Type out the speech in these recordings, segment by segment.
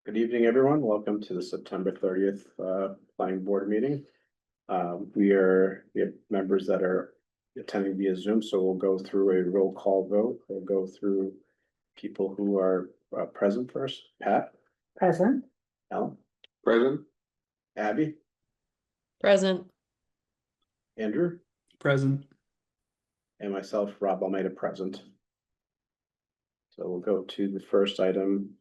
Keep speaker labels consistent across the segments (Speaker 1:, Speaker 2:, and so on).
Speaker 1: Good evening, everyone. Welcome to the September 30th planning board meeting. We have members that are attending via Zoom, so we'll go through a roll call vote. We'll go through people who are present first. Pat,
Speaker 2: Present.
Speaker 1: Ellen,
Speaker 3: Present.
Speaker 1: Abby,
Speaker 4: Present.
Speaker 1: Andrew,
Speaker 3: Present.
Speaker 1: and myself, Rob Almeida, present. So we'll go to the first item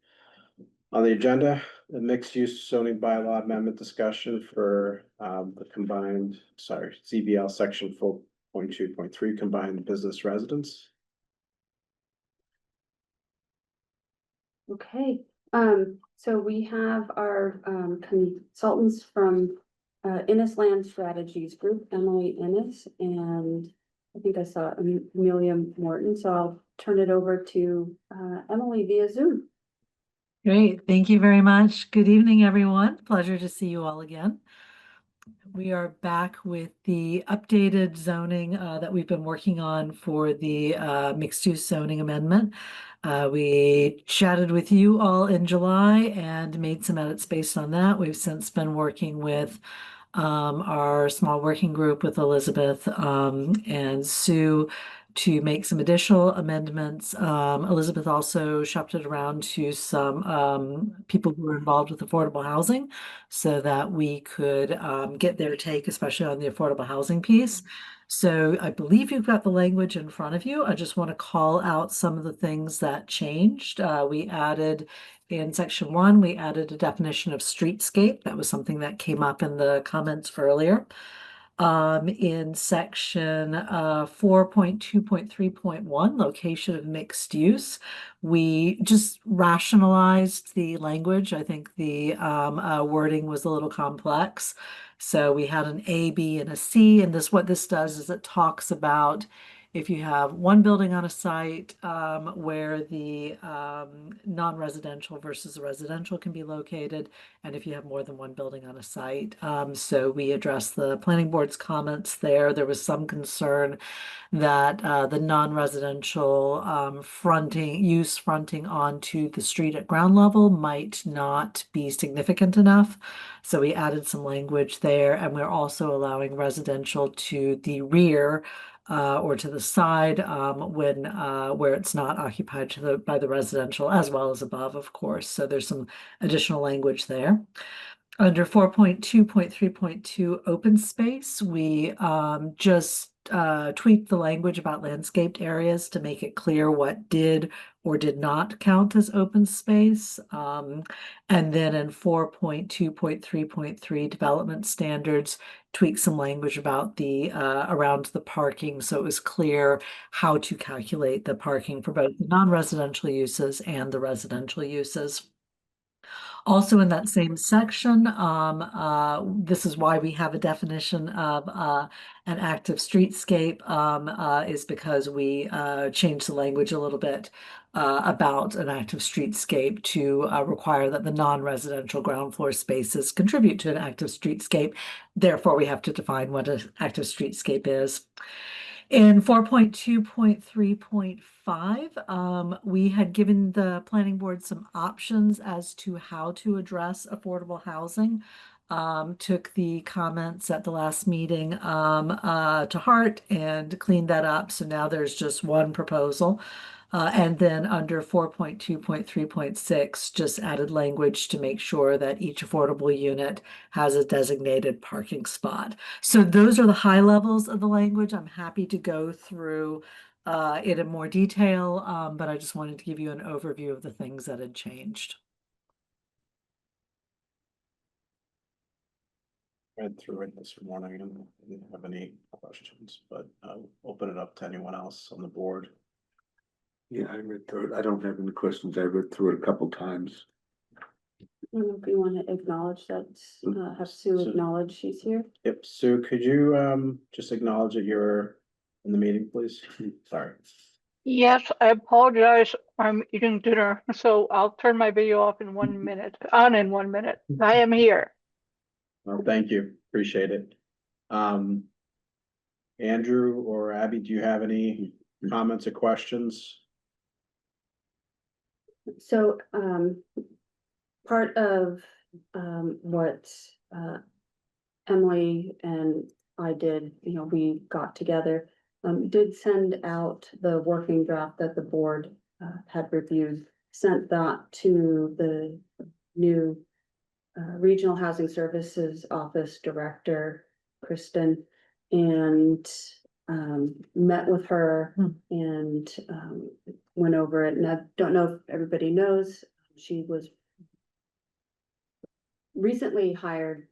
Speaker 1: on the agenda, the mixed use zoning bylaw amendment discussion for the CBL section 4.2.3 combined business residence.
Speaker 2: Okay, so we have our consultants from Innes Land Strategies Group, Emily Innes, and I think I saw Amelia Morton, so I'll turn it over to Emily via Zoom.
Speaker 5: Great, thank you very much. Good evening, everyone. Pleasure to see you all again. We are back with the updated zoning that we've been working on for the mixed-use zoning amendment. We chatted with you all in July and made some edits based on that. We've since been working with our small working group with Elizabeth and Sue to make some additional amendments. Elizabeth also shopped it around to some people who were involved with affordable housing so that we could get their take, especially on the affordable housing piece. So I believe you've got the language in front of you. I just want to call out some of the things that changed. We added in section 1, we added a definition of streetscape. That was something that came up in the comments earlier. In section 4.2.3.1, location of mixed use, we just rationalized the language. I think the wording was a little complex. So we had an A, B, and a C, and what this does is it talks about if you have one building on a site where the non-residential versus the residential can be located, and if you have more than one building on a site. So we addressed the planning board's comments there. There was some concern that the non-residential fronting onto the street at ground level might not be significant enough. So we added some language there, and we're also allowing residential to the rear or to the side when where it's not occupied by the residential, as well as above, of course. So there's some additional language there. Under 4.2.3.2 open space, we just tweaked the language about landscaped areas to make it clear what did or did not count as open space. And then in 4.2.3.3 development standards, tweak some language about the around the parking, so it was clear how to calculate the parking for both the non-residential uses and the residential uses. Also in that same section, this is why we have a definition of an active streetscape, is because we changed the language a little bit about an active streetscape to require that the non-residential ground floor spaces contribute to an active streetscape. Therefore, we have to define what an active streetscape is. In 4.2.3.5, we had given the planning board some options as to how to address affordable housing. Took the comments at the last meeting to heart and cleaned that up. So now there's just one proposal. And then under 4.2.3.6, just added language to make sure that each affordable unit has a designated parking spot. So those are the high levels of the language. I'm happy to go through it in more detail, but I just wanted to give you an overview of the things that had changed.
Speaker 1: Read through it this morning and didn't have any questions, but I'll open it up to anyone else on the board.
Speaker 3: Yeah, I read through it. I don't have any questions. I read through it a couple times.
Speaker 2: I don't know if you want to acknowledge that, have Sue acknowledge she's here.
Speaker 1: Yep, Sue, could you just acknowledge that you're in the meeting, please? Sorry.
Speaker 6: Yes, I apologize. I'm eating dinner, so I'll turn my video off in 1 minute, on in 1 minute. I am here.
Speaker 1: Well, thank you. Appreciate it. Andrew or Abby, do you have any comments or questions?
Speaker 2: So part of what Emily and I did, we got together, did send out the working draft that the board had reviewed, sent that to the new Regional Housing Services Office Director, Kristen, and met with her and went over it. And I don't know if everybody knows, she was recently hired,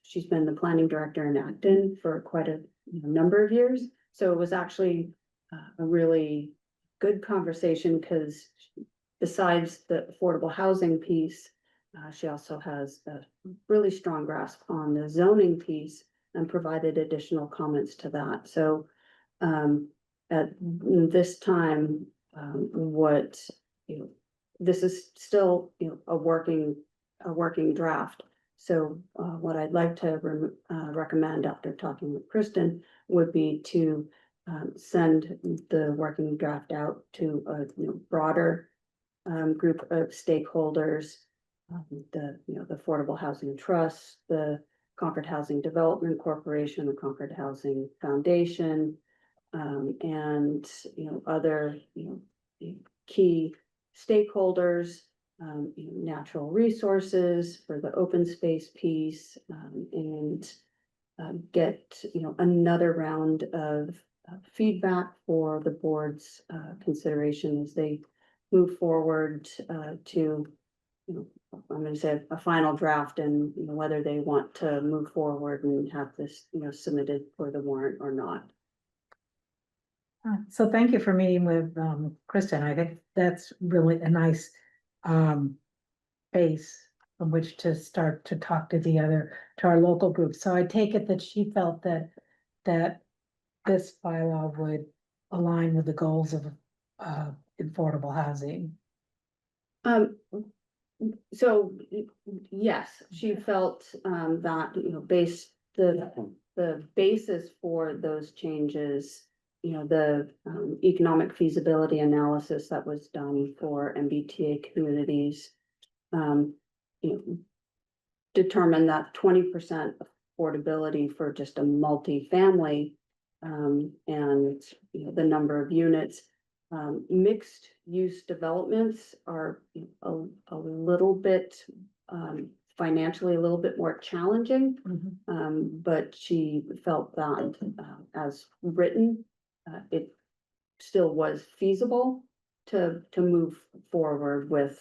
Speaker 2: she's been the planning director in Acton for quite a number of years. So it was actually a really good conversation because besides the affordable housing piece, she also has a really strong grasp on the zoning piece and provided additional comments to that. So at this time, this is still, a working draft. So what I'd like to recommend after talking with Kristen would be to send the working draft out to a broader group of stakeholders, the Affordable Housing Trust, the Concord Housing Development Corporation, the Concord Housing Foundation, and other key stakeholders, natural resources for the open space piece, and get another round of feedback for the board's consideration as they move forward to I'm going to say a final draft, and whether they want to move forward and have this submitted for the warrant or not.
Speaker 7: So thank you for meeting with Kristen. I think that's really a nice base from which to start to talk to our local groups. So I take it that she felt that this bylaw would align with the goals of affordable housing.
Speaker 2: So yes, she felt that based the basis for those changes, the economic feasibility analysis that was done for MBTA communities, determined that 20% affordability for just a multifamily, and the number of units, mixed use developments are a little bit financially a little bit more challenging. But she felt that as written, it still was feasible to move forward with.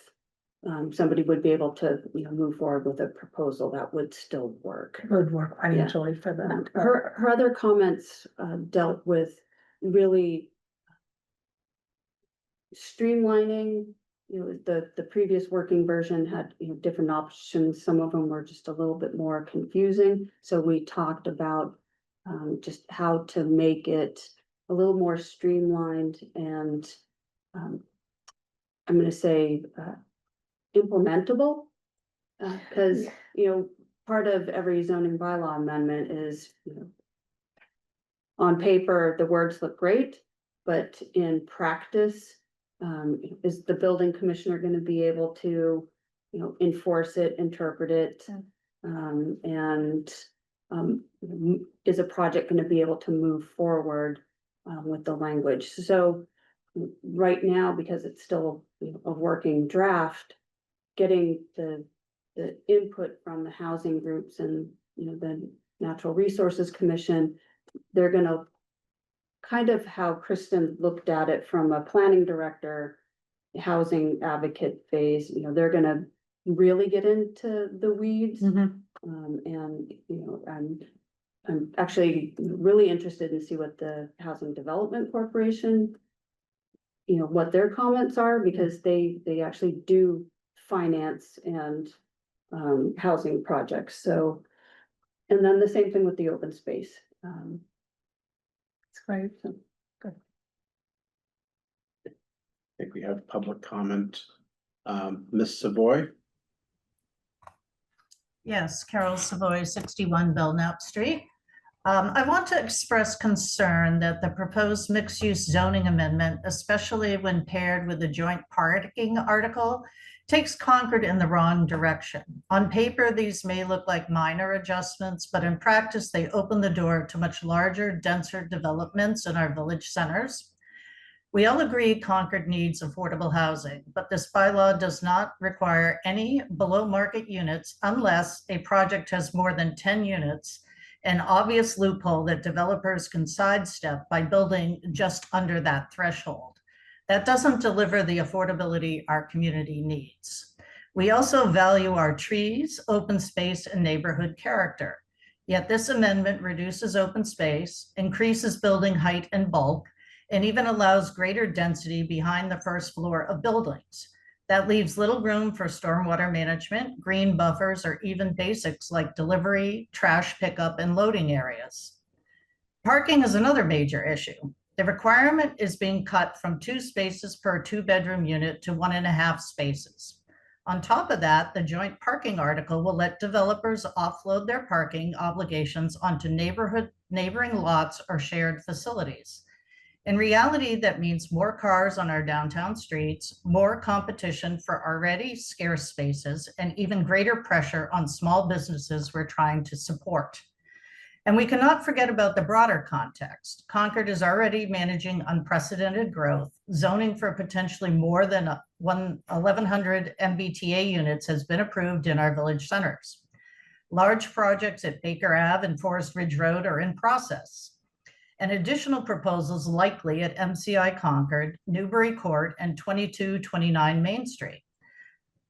Speaker 2: Somebody would be able to move forward with a proposal that would still work.
Speaker 7: Would work financially for them.
Speaker 2: Her other comments dealt with really streamlining. The previous working version had different options. Some of them were just a little bit more confusing. So we talked about just how to make it a little more streamlined and I'm going to say implementable, because part of every zoning bylaw amendment is on paper the words look great, but in practice, is the building commissioner going to be able to enforce it, interpret it, and is a project going to be able to move forward with the language? So right now, because it's still a working draft, getting the input from the housing groups and the Natural Resources Commission, they're going to kind of how Kristen looked at it from a planning director, housing advocate phase. They're going to really get into the weeds, and I'm actually really interested in see what the Housing Development Corporation, what their comments are, because they actually do finance and housing projects. So, and then the same thing with the open space.
Speaker 7: It's great.
Speaker 1: I think we have public comment. Ms. Savoy.
Speaker 8: Yes, Carol Savoy, 61 Belknap Street. I want to express concern that the proposed mixed-use zoning amendment, especially when paired with the joint parking article, takes Concord in the wrong direction. On paper, these may look like minor adjustments, but in practice, they open the door to much larger, denser developments in our village centers. We all agree Concord needs affordable housing, but this bylaw does not require any below market units unless a project has more than 10 units, an obvious loophole that developers can sidestep by building just under that threshold. That doesn't deliver the affordability our community needs. We also value our trees, open space, and neighborhood character. Yet this amendment reduces open space, increases building height and bulk, and even allows greater density behind the first floor of buildings. That leaves little room for stormwater management, green buffers, or even basics like delivery, trash pickup, and loading areas. Parking is another major issue. The requirement is being cut from 2 spaces per 2-bedroom unit to 1.5 spaces. On top of that, the joint parking article will let developers offload their parking obligations onto neighboring lots or shared facilities. In reality, that means more cars on our downtown streets, more competition for already scarce spaces, and even greater pressure on small businesses we're trying to support. And we cannot forget about the broader context. Concord is already managing unprecedented growth. Zoning for potentially more than 1,100 MBTA units has been approved in our village centers. Large projects at Baker Ave and Forest Ridge Road are in process, and additional proposals likely at MCI Concord, Newbury Court, and 2229 Main Street.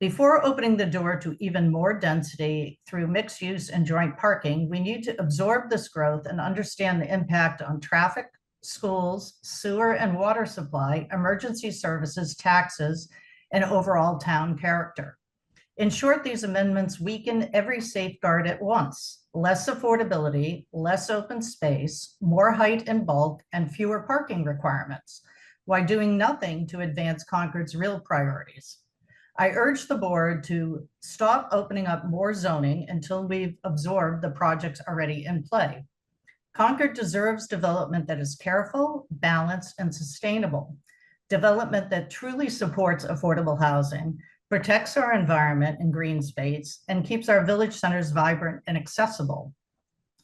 Speaker 8: Before opening the door to even more density through mixed use and joint parking, we need to absorb this growth and understand the impact on traffic, schools, sewer and water supply, emergency services, taxes, and overall town character. In short, these amendments weaken every safeguard at once: less affordability, less open space, more height and bulk, and fewer parking requirements, while doing nothing to advance Concord's real priorities. I urge the board to stop opening up more zoning until we've absorbed the projects already in play. Concord deserves development that is careful, balanced, and sustainable. Development that truly supports affordable housing, protects our environment and green space, and keeps our village centers vibrant and accessible.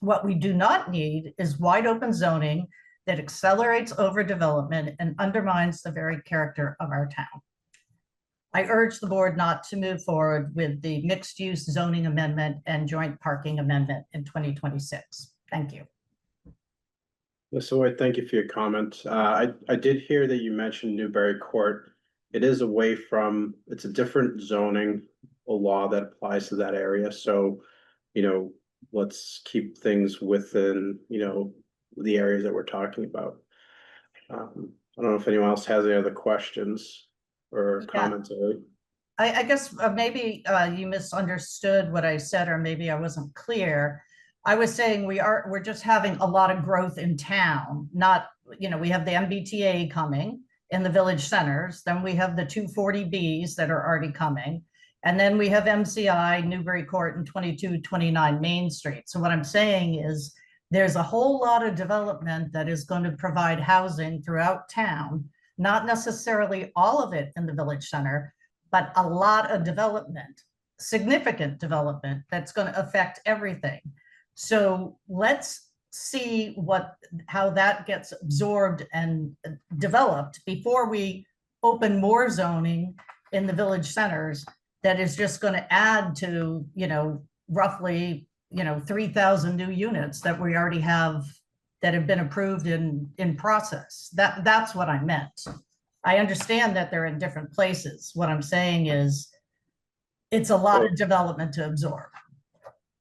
Speaker 8: What we do not need is wide open zoning that accelerates overdevelopment and undermines the very character of our town. I urge the board not to move forward with the mixed use zoning amendment and joint parking amendment in 2026. Thank you.
Speaker 1: Ms. Lloyd, thank you for your comment. I did hear that you mentioned Newbury Court. It is away from, it's a different zoning, a law that applies to that area. So, let's keep things within, the areas that we're talking about. I don't know if anyone else has any other questions or comments.
Speaker 8: I guess maybe you misunderstood what I said, or maybe I wasn't clear. I was saying we're just having a lot of growth in town, not, we have the MBTA coming in the village centers, then we have the 240Bs that are already coming, and then we have MCI, Newbury Court, and 2229 Main Street. So what I'm saying is there's a whole lot of development that is going to provide housing throughout town, not necessarily all of it in the village center, but a lot of development, significant development that's going to affect everything. So let's see how that gets absorbed and developed before we open more zoning in the village centers that is just going to add to, roughly, 3,000 new units that we already have that have been approved in process. That's what I meant. I understand that they're in different places. What I'm saying is it's a lot of development to absorb.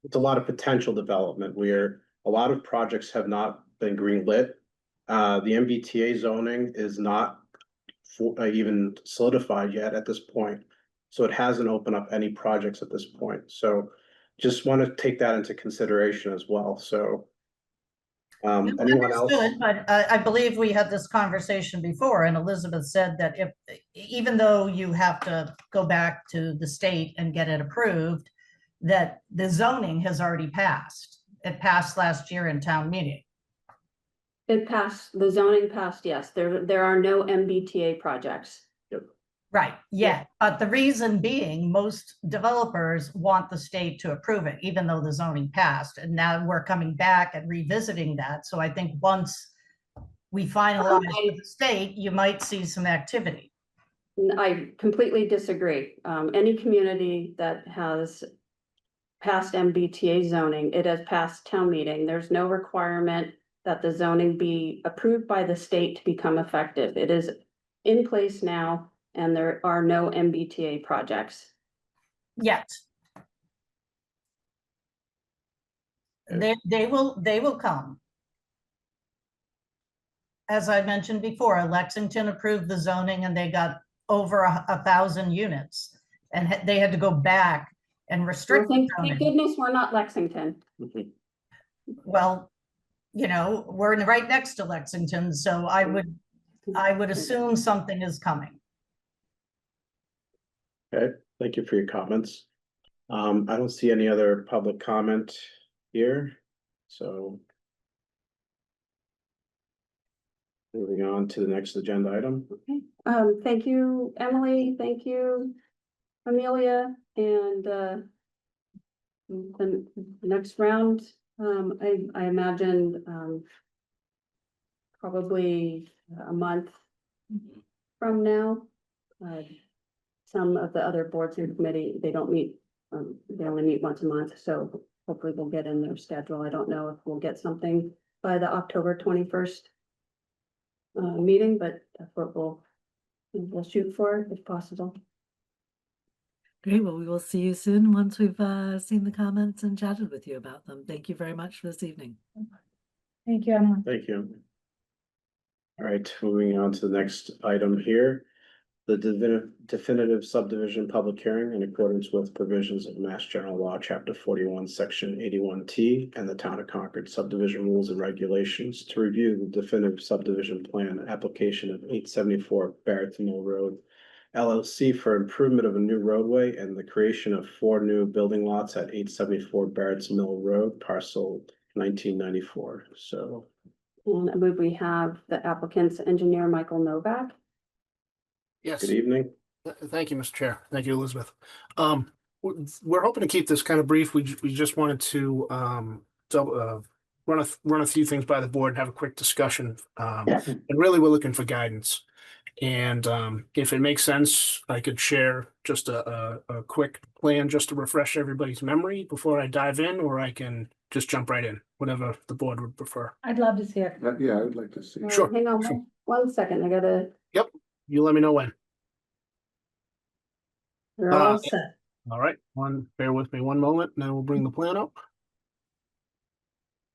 Speaker 1: It's a lot of potential development where a lot of projects have not been greenlit. The MBTA zoning is not even solidified yet at this point. So it hasn't opened up any projects at this point. So just want to take that into consideration as well. So anyone else?
Speaker 8: But I believe we had this conversation before, and Elizabeth said that even though you have to go back to the state and get it approved, that the zoning has already passed. It passed last year in town meeting.
Speaker 2: It passed, the zoning passed, yes, there are no MBTA projects.
Speaker 8: Right, yeah, but the reason being, most developers want the state to approve it, even though the zoning passed, and now we're coming back and revisiting that, so I think once we finalize with the state, you might see some activity.
Speaker 2: I completely disagree. Any community that has passed MBTA zoning, it has passed town meeting. There's no requirement that the zoning be approved by the state to become effective. It is in place now, and there are no MBTA projects.
Speaker 8: Yet. They will come. As I mentioned before, Lexington approved the zoning and they got over 1,000 units. And they had to go back and
Speaker 2: Well,
Speaker 8: restrict the
Speaker 2: thank
Speaker 8: zoning.
Speaker 2: goodness we're not Lexington.
Speaker 8: Well, you know, we're right next to Lexington, so I would assume something is coming.
Speaker 1: Okay, thank you for your comments. I don't see any other public comment here, so. Moving on to the next agenda item.
Speaker 2: Thank you, Emily. Thank you, Amelia, and the next round, I imagine probably a month from now. Some of the other boards and committee, they don't meet, they only meet once a month, so hopefully we'll get in their schedule. I don't know if we'll get something by the October 21st meeting, but that's what we'll shoot for if possible.
Speaker 5: Great. Well, we will see you soon once we've seen the comments and chatted with you about them. Thank you very much for this evening.
Speaker 7: Thank you, Emma.
Speaker 1: Thank you. All right, moving on to the next item here. The definitive subdivision public hearing in accordance with provisions of Mass General Law, Chapter 41, Section 81T, and the Town of Concord subdivision rules and regulations to review the definitive subdivision plan application of 874 Barrett's Mill Road LLC for improvement of a new roadway and the creation of 4 new building lots at 874 Barrett's Mill Road, parcel 1994. So.
Speaker 2: And I believe we have the applicant's engineer, Michael Novak.
Speaker 9: Yes,
Speaker 1: Good evening.
Speaker 9: thank you, Mr. Chair. Thank you, Elizabeth. We're hoping to keep this kind of brief. We just wanted to run a few things by the board and have a quick discussion. And really, we're looking for guidance. And if it makes sense, I could share just a quick plan just to refresh everybody's memory before I dive in, or I can just jump right in, whatever the board would prefer.
Speaker 7: I'd love to see it.
Speaker 3: Yeah, I would like to see.
Speaker 9: Sure,
Speaker 2: Hang on
Speaker 9: sure.
Speaker 2: one second. I gotta.
Speaker 9: You let me know when.
Speaker 7: We're all
Speaker 9: Uh,
Speaker 7: set.
Speaker 9: All right, bear with me one moment, and then we'll bring the plan up.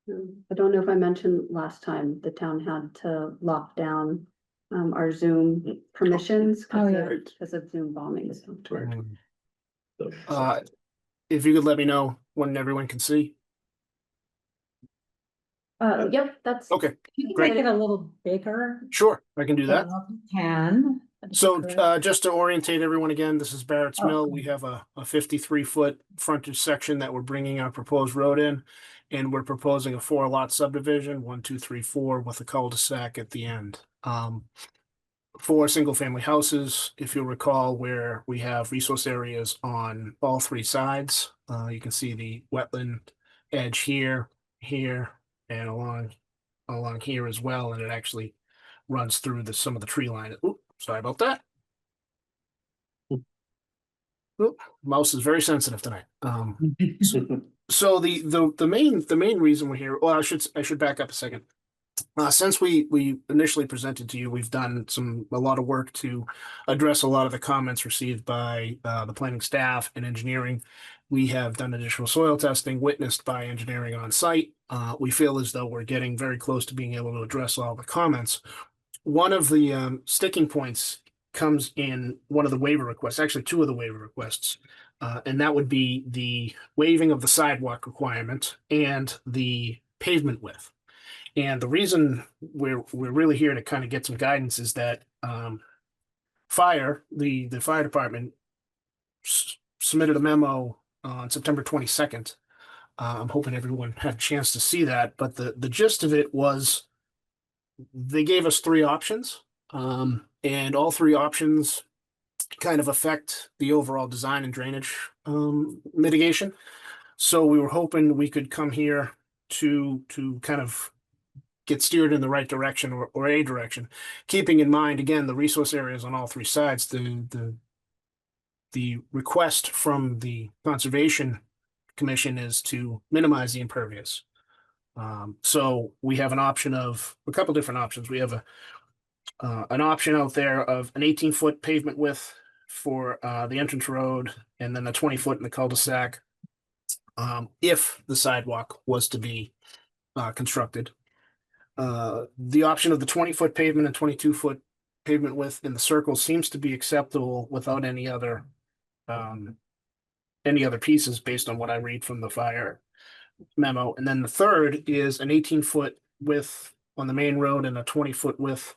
Speaker 2: I don't know if I mentioned last time, the town had to lock down our Zoom permissions
Speaker 7: Oh, yeah.
Speaker 2: because of Zoom bombing. So.
Speaker 9: If you could let me know when everyone can see.
Speaker 2: Yep, that's.
Speaker 9: Okay,
Speaker 7: You can
Speaker 9: great.
Speaker 7: make it a little bigger.
Speaker 9: sure, I can do that.
Speaker 7: Can.
Speaker 9: So just to orientate everyone again, this is Barrett's Mill. We have a 53-foot frontage section that we're bringing our proposed road in. And we're proposing a 4-lot subdivision, 1, 2, 3, 4, with a cul-de-sac at the end. 4 single-family houses, if you'll recall, where we have resource areas on all 3 sides. You can see the wetland edge here, and along here as well, and it actually runs through some of the tree line. Oops, sorry about that. Oop, mouse is very sensitive tonight. So the main reason we're here, well, I should back up a second. Since we initially presented to you, we've done a lot of work to address a lot of the comments received by the planning staff and engineering. We have done additional soil testing witnessed by engineering on site. We feel as though we're getting very close to being able to address all the comments. One of the sticking points comes in one of the waiver requests, actually 2 of the waiver requests. And that would be the waiving of the sidewalk requirement and the pavement width. And the reason we're really here to kind of get some guidance is that the fire department submitted a memo on September 22nd I'm hoping everyone had a chance to see that, but the gist of it was they gave us three options, and all three options kind of affect the overall design and drainage mitigation. So we were hoping we could come here to kind of get steered in the right direction or a direction, keeping in mind again the resource areas on all three sides. The request from the Conservation Commission is to minimize the impervious. So we have an option of a couple different options. We have an option out there of an 18-foot pavement width for the entrance road, and then a 20-foot in the cul-de-sac. If the sidewalk was to be constructed, the option of the 20-foot pavement and 22-foot pavement width in the circle seems to be acceptable without any other pieces based on what I read from the fire memo. And then the third is an 18-foot width on the main road and a 20-foot width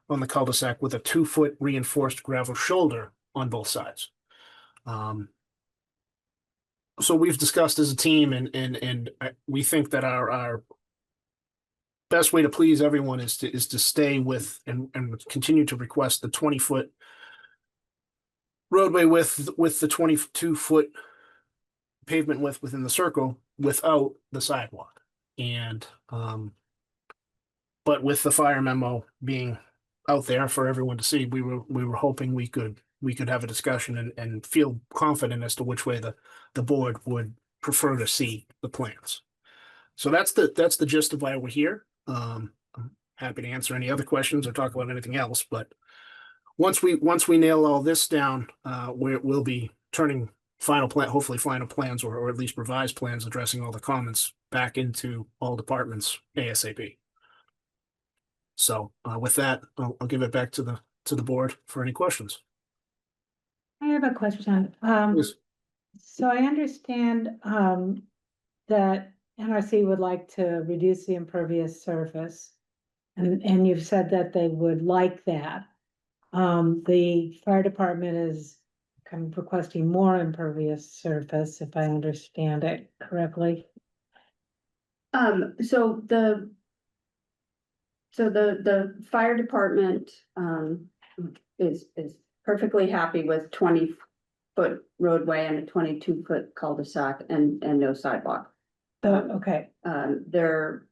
Speaker 9: on the cul-de-sac with a 2-foot reinforced gravel shoulder on both sides. So we've discussed as a team, and we think that our best way to please everyone is to stay with and continue to request the 20-foot roadway width with the 22-foot pavement width within the circle without the sidewalk. And but with the fire memo being out there for everyone to see, we were hoping we could have a discussion and feel confident as to which way the board would prefer to see the plans. So that's the gist of why we're here. I'm happy to answer any other questions or talk about anything else, but once we nail all this down, we'll be turning hopefully final plans or at least revised plans addressing all the comments back into all departments ASAP. So with that, I'll give it back to the board for any questions.
Speaker 7: I have a question.
Speaker 9: Yes.
Speaker 7: So I understand that NRC would like to reduce the impervious surface. And you've said that they would like that. The fire department is kind of requesting more impervious surface, if I understand it correctly.
Speaker 2: So the fire department, is perfectly happy with 20-foot roadway and a 22-foot cul-de-sac and no sidewalk.
Speaker 7: Okay,
Speaker 2: They're,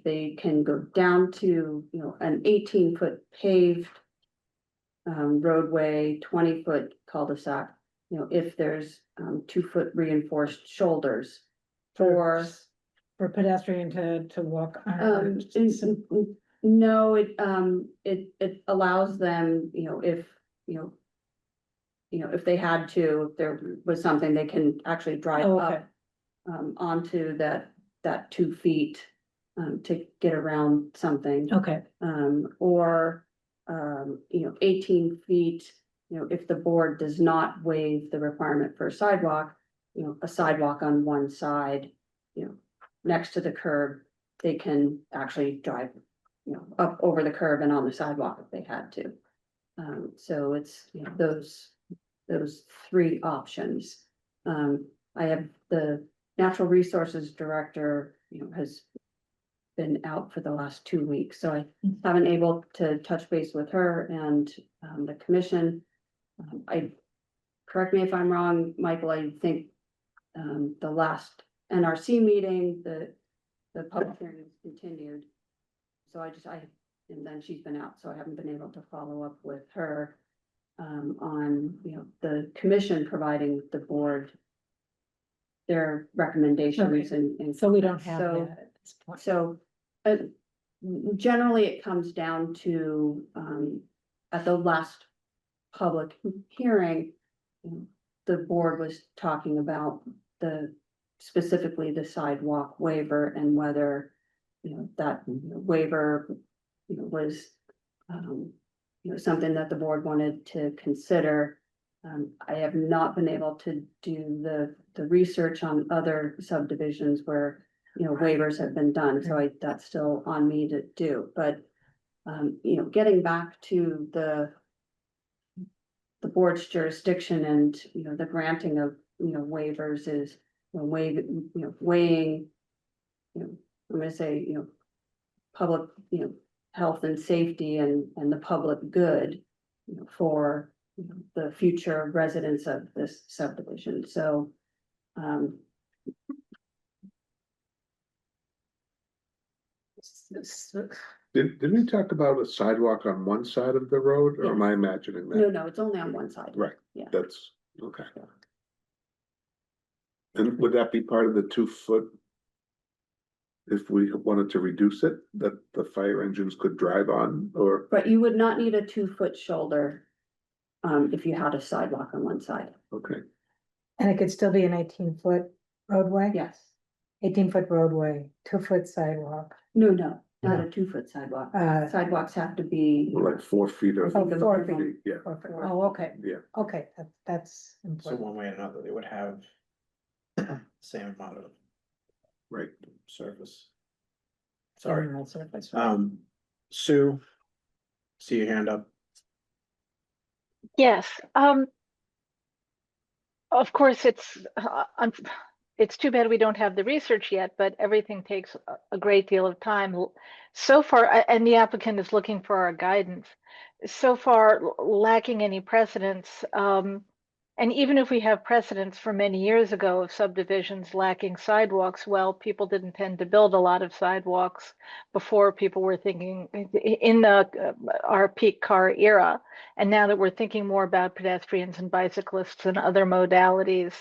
Speaker 2: they can go down to, an 18-foot paved roadway, 20-foot cul-de-sac, if there's 2-foot reinforced shoulders for
Speaker 7: pedestrian to walk.
Speaker 2: no, it allows them, if they had to, if there was something, they can actually drive
Speaker 7: Oh, okay.
Speaker 2: up onto that 2 feet to get around something.
Speaker 7: Okay,
Speaker 2: Or 18 feet, if the board does not waive the requirement for a sidewalk, a sidewalk on one side, next to the curb, they can actually drive, up over the curb and on the sidewalk if they had to. So it's, those three options. I have the natural resources director, has been out for the last 2 weeks, so I haven't able to touch base with her and the commission. Correct me if I'm wrong, Michael, I think the last NRC meeting, the public hearing is continued. So and then she's been out, so I haven't been able to follow up with her on, the commission providing the board their recommendations and.
Speaker 7: so we don't have
Speaker 2: So-
Speaker 7: that at this point.
Speaker 2: So, generally, it comes down to, at the last public hearing, the board was talking about specifically the sidewalk waiver and whether, that waiver, was, something that the board wanted to consider. I have not been able to do the research on other subdivisions where, waivers have been done, so that's still on me to do, but, getting back to the board's jurisdiction and, the granting of, waivers is, weighing, I'm gonna say, public, health and safety and the public good, for the future residents of this subdivision. So,
Speaker 3: Didn't we talk about a sidewalk on one side of the road, or am I imagining that?
Speaker 2: no, it's only on one side.
Speaker 3: Right,
Speaker 2: Yeah.
Speaker 3: that's, okay. And would that be part of the 2 foot? If we wanted to reduce it, that the fire engines could drive on, or,
Speaker 2: But you would not need a 2-foot shoulder, if you had a sidewalk on one side.
Speaker 3: okay,
Speaker 7: And it could still be an 18-foot roadway?
Speaker 2: Yes.
Speaker 7: 18-foot roadway, 2-foot sidewalk.
Speaker 2: No, not a 2-foot sidewalk. Sidewalks have to be.
Speaker 3: like 4 feet or.
Speaker 7: Oh, 4
Speaker 3: feet,
Speaker 7: feet.
Speaker 3: Yeah,
Speaker 7: Oh, okay,
Speaker 3: yeah,
Speaker 7: okay, that's
Speaker 1: So
Speaker 7: important.
Speaker 1: one way or another, they would have same amount of
Speaker 3: right.
Speaker 1: surface. Sorry,
Speaker 7: General surface, right.
Speaker 1: Sue, see your hand up.
Speaker 6: Yes, of course, it's too bad we don't have the research yet, but everything takes a great deal of time. So far, and the applicant is looking for our guidance. So far, lacking any precedents, and even if we have precedents from many years ago of subdivisions lacking sidewalks, well, people didn't tend to build a lot of sidewalks before people were thinking in our peak car era. And now that we're thinking more about pedestrians and bicyclists and other modalities,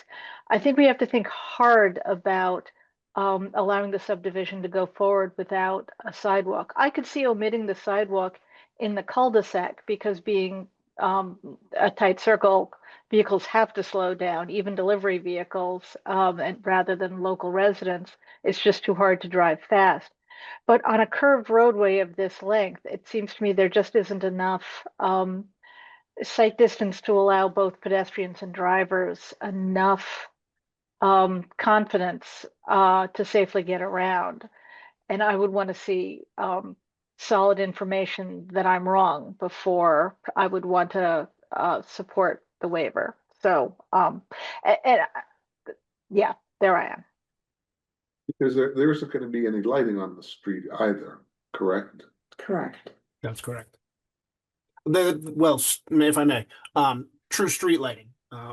Speaker 6: I think we have to think hard about allowing the subdivision to go forward without a sidewalk. I could see omitting the sidewalk in the cul-de-sac because being a tight circle, vehicles have to slow down, even delivery vehicles, and rather than local residents. It's just too hard to drive fast. But on a curved roadway of this length, it seems to me there just isn't enough sight distance to allow both pedestrians and drivers enough confidence to safely get around. And I would want to see solid information that I'm wrong before I would want to support the waiver. So, yeah, there I am.
Speaker 3: Because there isn't gonna be any lighting on the street either, correct?
Speaker 2: Correct.
Speaker 9: That's correct. Well, if I may, true street lighting,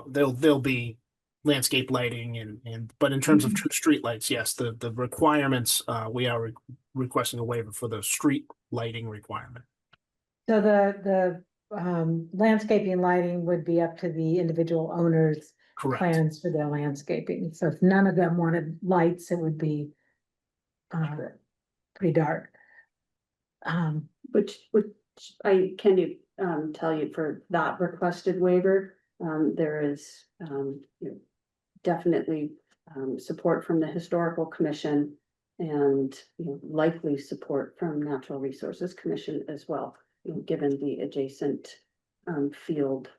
Speaker 9: there'll be landscape lighting but in terms of true street lights, yes, the requirements, we are requesting a waiver for the street lighting requirement.
Speaker 7: So the landscaping lighting would be up to the individual owners'
Speaker 9: Correct.
Speaker 7: plans for their landscaping. So if none of them wanted lights, it would be pretty dark.
Speaker 2: Which I can tell you for that requested waiver, there is definitely support from the Historical Commission and likely support from Natural Resources Commission as well, given the adjacent field,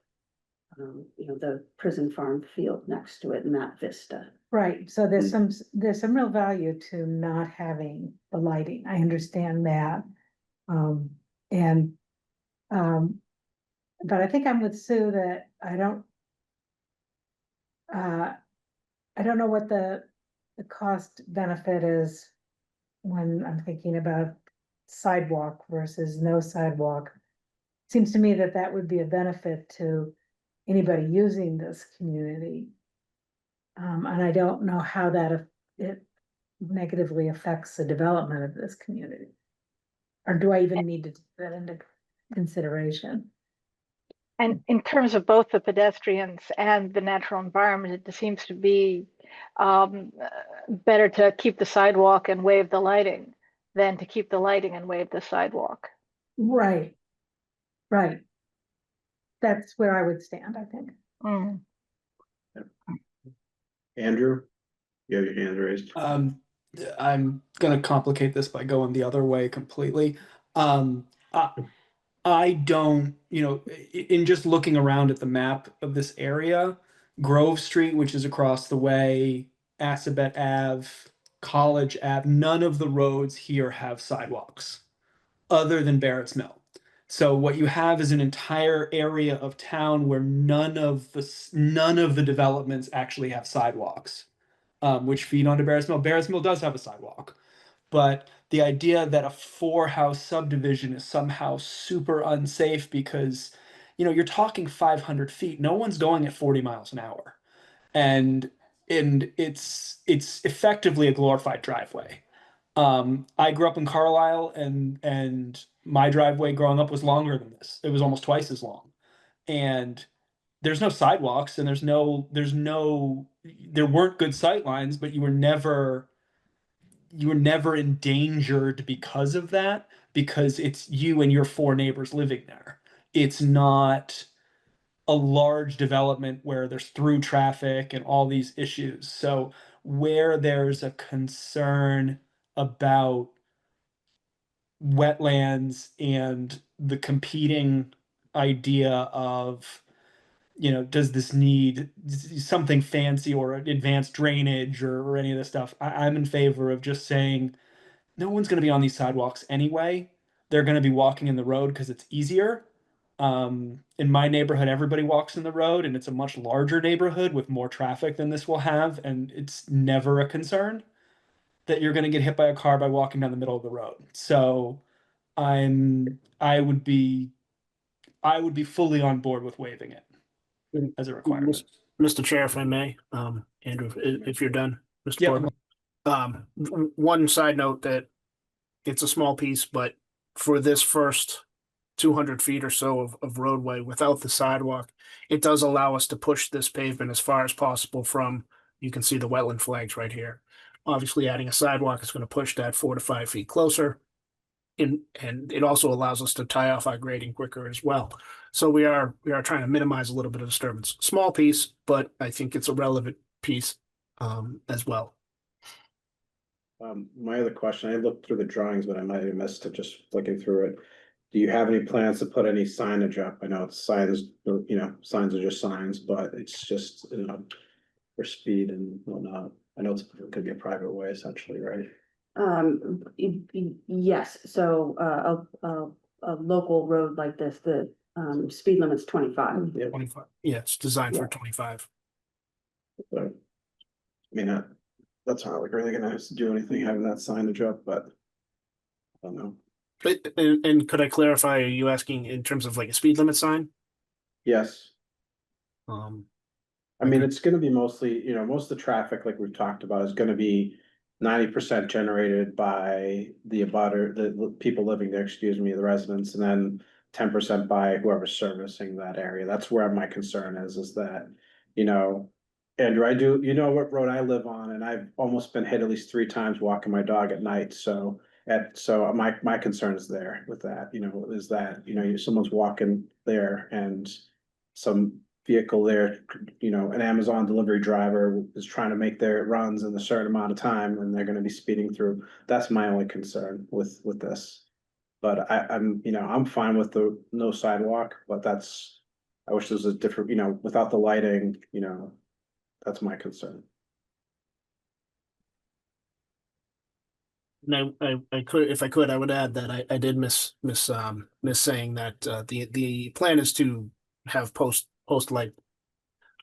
Speaker 2: the prison farm field next to it and that vista.
Speaker 7: Right, so there's some real value to not having the lighting. I understand that. But I think I'm with Sue that I don't know what the cost benefit is when I'm thinking about sidewalk versus no sidewalk. Seems to me that that would be a benefit to anybody using this community. And I don't know how it negatively affects the development of this community. Or do I even need to take that into consideration?
Speaker 6: And in terms of both the pedestrians and the natural environment, it seems to be better to keep the sidewalk and waive the lighting than to keep the lighting and waive the sidewalk.
Speaker 7: Right. Right. That's where I would stand, I think.
Speaker 6: Mm.
Speaker 1: Andrew, you have your hand raised.
Speaker 10: I'm gonna complicate this by going the other way completely. I don't, in just looking around at the map of this area, Grove Street, which is across the way, Assabet Ave, College Ave, none of the roads here have sidewalks other than Barrett's Mill. So what you have is an entire area of town where none of the developments actually have sidewalks. which feed onto Barris Mill. Barris Mill does have a sidewalk, but the idea that a 4-house subdivision is somehow super unsafe because, you're talking 500 feet. No one's going at 40 miles an hour. And it's effectively a glorified driveway. I grew up in Carlisle, and my driveway growing up was longer than this. It was almost twice as long. And there's no sidewalks, and there weren't good sight lines, but you were never endangered because of that, because it's you and your 4 neighbors living there. It's not a large development where there's through traffic and all these issues. So where there's a concern about wetlands and the competing idea of, does this need something fancy or advanced drainage or any of this stuff, I'm in favor of just saying no one's going to be on these sidewalks anyway. They're going to be walking in the road because it's easier. In my neighborhood, everybody walks in the road, and it's a much larger neighborhood with more traffic than this will have, and it's never a concern that you're going to get hit by a car by walking down the middle of the road. So I would be fully on board with waiving it as a requirement.
Speaker 9: Mr. Chair, if I may, Andrew, if you're done, Mr.
Speaker 10: Yeah.
Speaker 9: Portman. One side note that it's a small piece, but for this first 200 feet or so of roadway without the sidewalk, it does allow us to push this pavement as far as possible from, you can see the wetland flags right here. Obviously, adding a sidewalk is going to push that 4 to 5 feet closer. And it also allows us to tie off our grading quicker as well. So we are trying to minimize a little bit of disturbance. Small piece, but I think it's a relevant piece as well.
Speaker 1: My other question, I looked through the drawings, but I might have missed it just looking through it. Do you have any plans to put any signage up? I know it's signs, signs are just signs, but it's just, for speed and whatnot. I know it could be a private way essentially, right?
Speaker 2: Yes, so, a local road like this, the, speed limit's 25.
Speaker 1: Yeah.
Speaker 9: 25. Yeah, it's designed for 25.
Speaker 1: So, I mean, that's not like really gonna do anything having that signage up, but I don't know.
Speaker 9: And could I clarify, are you asking in terms of like a speed limit sign?
Speaker 1: Yes, I mean,
Speaker 9: Okay.
Speaker 1: it's gonna be mostly, most of the traffic, like we've talked about, is gonna be 90% generated by the abutter, the people living there, the residents, and then 10% by whoever's servicing that area. That's where my concern is that, Andrew, you know what road I live on, and I've almost been hit at least 3 times walking my dog at night, so my concern is there with that, is that, someone's walking there and some vehicle there, an Amazon delivery driver is trying to make their runs in a certain amount of time and they're gonna be speeding through. That's my only concern with this. But I'm fine with the no sidewalk, but I wish there was a different, without the lighting, that's my concern.
Speaker 9: And I could, if I could, I would add that I did miss saying that the plan is to have post light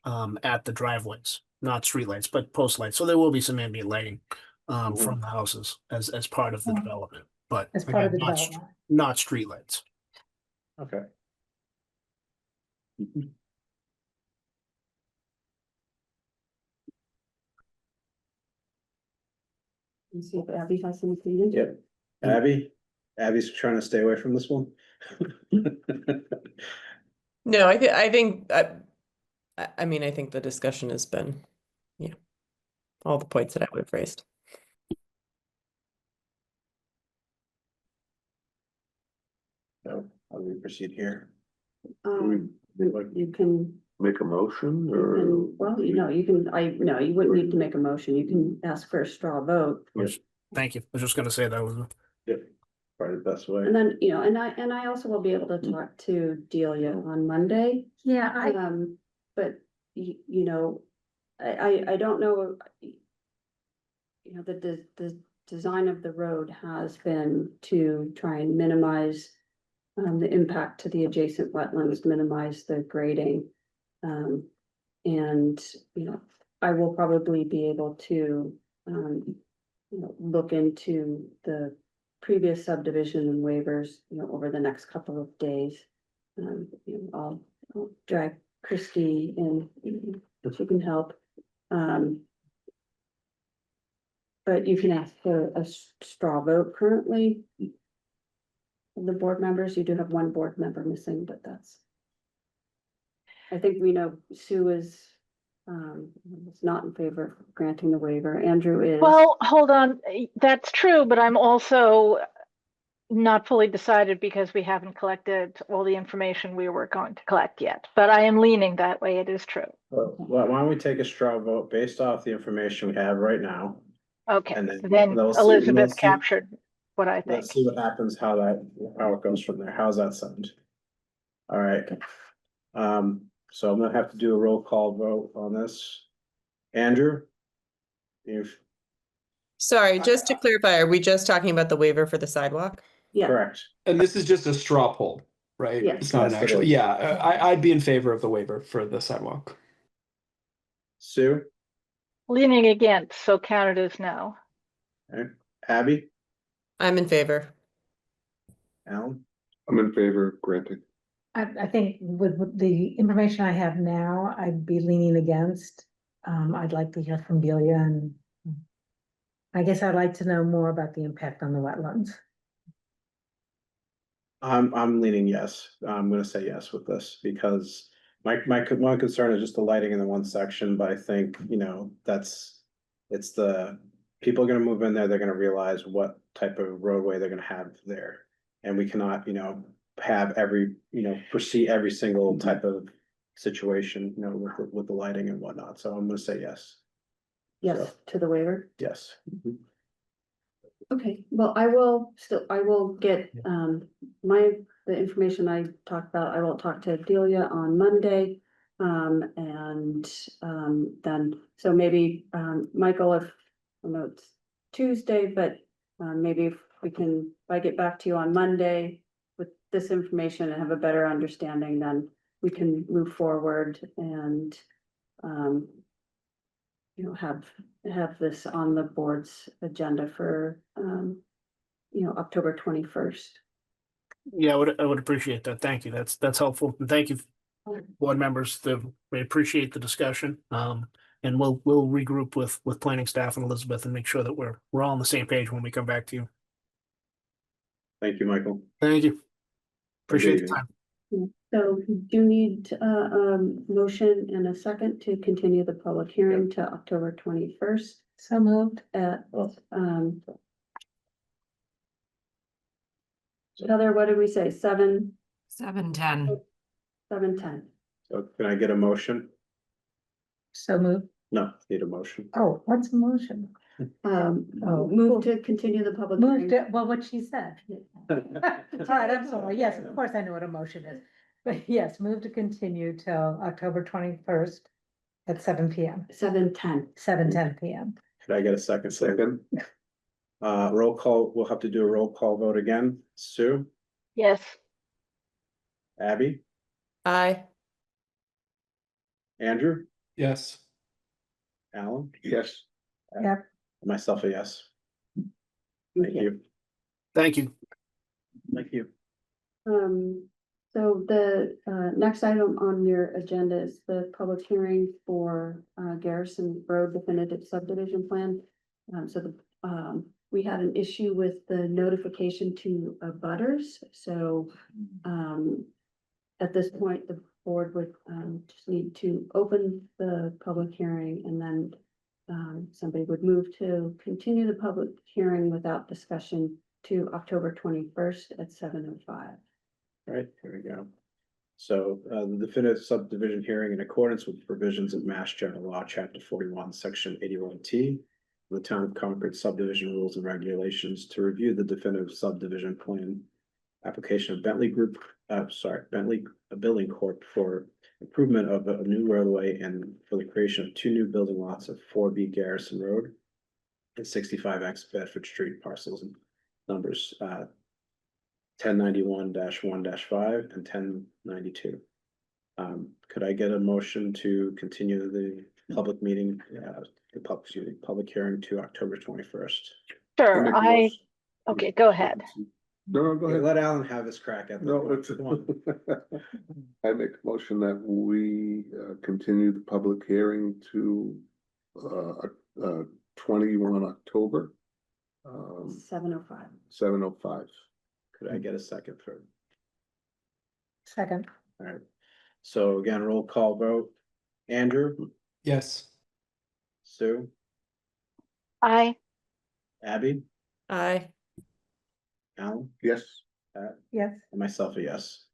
Speaker 9: at the driveways, not street lights, but post lights. So there will be some ambient lighting from the houses as part of the development, but
Speaker 7: As part of the
Speaker 9: again,
Speaker 7: development.
Speaker 9: not street lights.
Speaker 1: Okay.
Speaker 2: And see if Abby has anything.
Speaker 1: Yep. Abby's trying to stay away from this one.
Speaker 4: No, I think I mean, I think the discussion has been, all the points that I would have raised.
Speaker 1: So how do we proceed here?
Speaker 2: You can,
Speaker 3: Make a motion or?
Speaker 2: well, you can, no, you wouldn't need to make a motion. You can ask for a straw vote.
Speaker 9: Thank you. I was just gonna say that was.
Speaker 1: Probably the best way.
Speaker 2: And then, and I also will be able to talk to Delia on Monday.
Speaker 7: Yeah,
Speaker 2: But I don't know. The design of the road has been to try and minimize the impact to the adjacent wetlands, minimize the grading. And, I will probably be able to, look into the previous subdivision and waivers, over the next couple of days. I'll drag Christie in, if she can help. But you can ask for a straw vote currently. Of the board members, you do have one board member missing, but that's. I think we know Sue is not in favor of granting the waiver. Andrew is.
Speaker 6: Well, hold on, that's true, but I'm also not fully decided because we haven't collected all the information we were going to collect yet, but I am leaning that way, it is true.
Speaker 1: Well, why don't we take a straw vote based off the information we have right now?
Speaker 6: Okay,
Speaker 1: And then
Speaker 6: then
Speaker 1: they'll see-
Speaker 6: Elizabeth
Speaker 1: they'll see-
Speaker 6: captured what I think.
Speaker 1: Let's see what happens, how it goes from there. How's that sound? All right. So I'm gonna have to do a roll call vote on this. Andrew? You've,
Speaker 4: Sorry, just to clarify, are we just talking about the waiver for the sidewalk?
Speaker 2: Yeah,
Speaker 1: correct.
Speaker 10: And this is just a straw poll, right?
Speaker 2: Yes.
Speaker 10: It's not an
Speaker 1: Yes, it
Speaker 10: actual,
Speaker 1: is.
Speaker 10: yeah, I'd be in favor of the waiver for the sidewalk.
Speaker 1: Sue?
Speaker 6: Leaning against, so count it as no.
Speaker 1: Okay. Abby?
Speaker 4: I'm in favor.
Speaker 1: Alan?
Speaker 3: I'm in favor of granting.
Speaker 7: I think with the information I have now, I'd be leaning against. I'd like to hear from Delia, and I guess I'd like to know more about the impact on the wetlands.
Speaker 1: I'm leaning yes. I'm gonna say yes with this because my one concern is just the lighting in the one section, but I think, it's the people are gonna move in there, they're gonna realize what type of roadway they're gonna have there. And we cannot, have foresee every single type of situation, with the lighting and whatnot. So I'm gonna say yes.
Speaker 2: yes,
Speaker 1: So,
Speaker 2: to the waiver.
Speaker 1: yes.
Speaker 2: Okay, well, I will get, the information I talked about, I will talk to Delia on Monday. Then, so maybe, Michael, I know it's Tuesday, but, maybe if if I get back to you on Monday with this information and have a better understanding, then we can move forward and, have this on the board's agenda for, October 21st.
Speaker 9: Yeah, I would appreciate that. Thank you. That's helpful. And thank you, board members. We appreciate the discussion. And we'll regroup with planning staff and Elizabeth and make sure that we're all on the same page when we come back to you.
Speaker 1: Thank you, Michael.
Speaker 9: Thank you. Appreciate the
Speaker 1: evening.
Speaker 9: time.
Speaker 2: So do you need a motion and a second to continue the public hearing to October 21st
Speaker 7: So moved.
Speaker 2: at Heather, what did we say? 7:10. 7:10.
Speaker 1: So can I get a motion?
Speaker 7: So moved.
Speaker 1: No, need a motion.
Speaker 7: Oh, what's a motion?
Speaker 2: Move to continue the public
Speaker 7: Moved
Speaker 2: hearing.
Speaker 7: it, well, what she said. All right, I'm sorry. Yes, of course I know what a motion is. But yes, move to continue till October 21st at 7 PM,
Speaker 2: 7:10.
Speaker 7: 7:10 PM.
Speaker 1: Should I get a second?
Speaker 3: Second.
Speaker 1: Roll call, we'll have to do a roll call vote again. Sue,
Speaker 6: Yes,
Speaker 1: Abby,
Speaker 4: Aye.
Speaker 1: Andrew,
Speaker 10: Yes.
Speaker 1: Alan,
Speaker 3: Yes.
Speaker 7: Yep.
Speaker 1: myself a yes. Thank you.
Speaker 9: Thank you.
Speaker 1: Thank you.
Speaker 2: So the next item on your agenda is the public hearing for Garrison Road definitive subdivision plan. We had an issue with the notification to abutters, so at this point, the board would just need to open the public hearing and then somebody would move to continue the public hearing without discussion to October 21st at 7:05.
Speaker 1: All right, here we go. So the definitive subdivision hearing in accordance with provisions of Mass General Law, Chapter 41, Section 81T. The Town of Concord subdivision rules and regulations to review the definitive subdivision plan. Application of Bentley Building Corp. For improvement of a new roadway and for the creation of 2 new building lots of 4B Garrison Road. And 65X Bedford Street parcels and numbers 1091-1-5 and 1092. Could I get a motion to continue the public meeting, public hearing to October 21st.
Speaker 6: Sure, okay, go ahead.
Speaker 3: No, go ahead.
Speaker 1: Let Alan have his crack at
Speaker 3: No,
Speaker 1: the
Speaker 3: it's.
Speaker 1: one.
Speaker 3: I make a motion that we continue the public hearing to 21 October.
Speaker 2: 7:05.
Speaker 3: 7:05.
Speaker 1: Could I get a second for?
Speaker 7: Second,
Speaker 1: All right. So again, roll call vote. Andrew,
Speaker 10: Yes.
Speaker 1: Sue,
Speaker 6: I,
Speaker 1: Abby,
Speaker 4: Aye.
Speaker 1: Alan,
Speaker 3: Yes.
Speaker 7: yes.
Speaker 1: and myself a yes.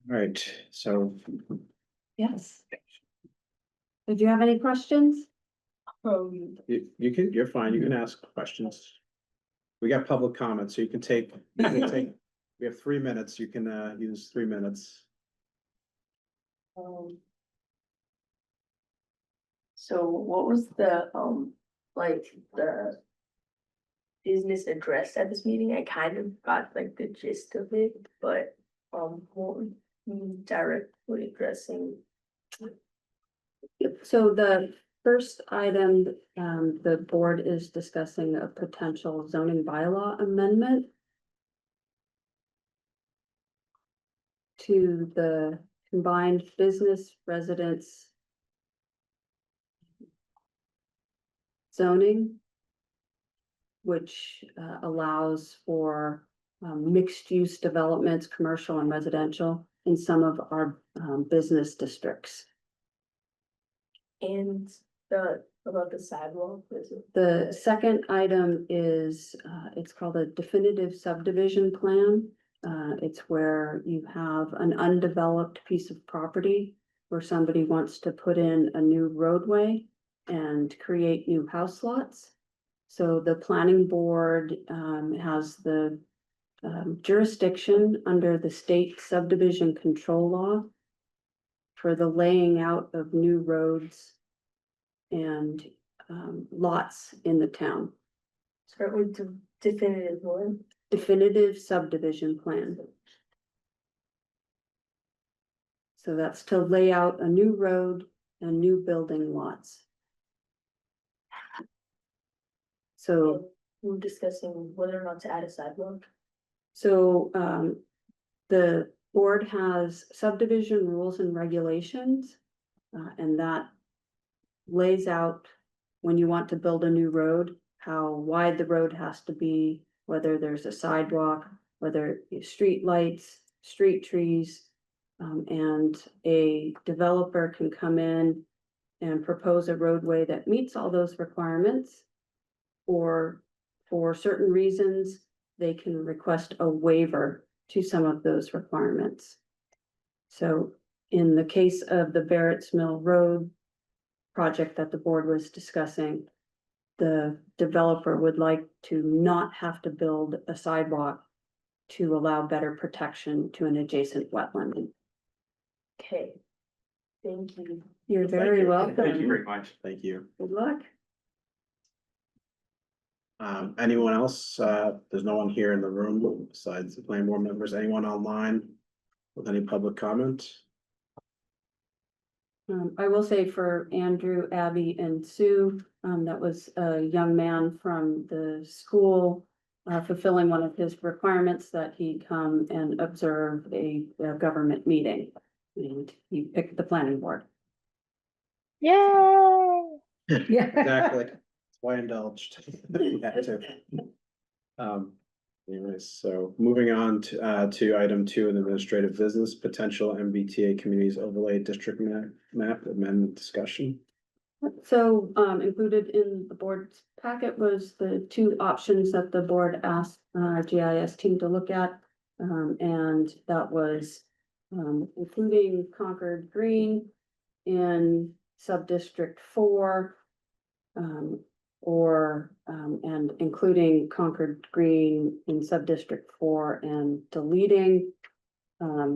Speaker 1: All right, so
Speaker 2: Yes. Did you have any questions?
Speaker 1: you're fine, you can ask questions. We got public comments, so you can take, we have 3 minutes, you can use 3 minutes.
Speaker 11: So what was the, like, the business address at this meeting? I kind of got like the gist of it, but, what would you directly addressing?
Speaker 2: So the first item, the board is discussing a potential zoning bylaw amendment to the combined business residence zoning, which allows for mixed-use developments, commercial and residential, in some of our business districts.
Speaker 11: And about the sidewalk, is it?
Speaker 2: The second item is, it's called a definitive subdivision plan. It's where you have an undeveloped piece of property where somebody wants to put in a new roadway and create new house lots. So the planning board has the jurisdiction under the state subdivision control law for the laying out of new roads and lots in the town.
Speaker 11: Start with the definitive one.
Speaker 2: Definitive subdivision plan. So that's to lay out a new road and new building lots. So,
Speaker 11: We're discussing whether or not to add a sidewalk.
Speaker 2: so, the board has subdivision rules and regulations. And that lays out when you want to build a new road, how wide the road has to be, whether there's a sidewalk, whether street lights, street trees. And a developer can come in and propose a roadway that meets all those requirements. Or for certain reasons, they can request a waiver to some of those requirements. So in the case of the Barrett's Mill Road project that the board was discussing, the developer would like to not have to build a sidewalk to allow better protection to an adjacent wetland.
Speaker 11: Okay. Thank you.
Speaker 2: You're very welcome.
Speaker 1: Thank you very much. Thank you.
Speaker 2: Good luck.
Speaker 1: Anyone else? There's no one here in the room besides the planning board members. Anyone online with any public comment?
Speaker 2: I will say for Andrew, Abby, and Sue, that was a young man from the school fulfilling one of his requirements that he come and observe a government meeting. And he picked the planning board.
Speaker 6: yay!
Speaker 7: Yeah.
Speaker 1: Exactly. That's why I indulged. We had to. Anyways, so moving on to item 2 in administrative business, potential MBTA communities overlay district map amendment discussion.
Speaker 2: So included in the board's packet was the 2 options that the board asked our GIS team to look at. And that was including Concord Green in sub-district 4. And including Concord Green in sub-district 4 and deleting, I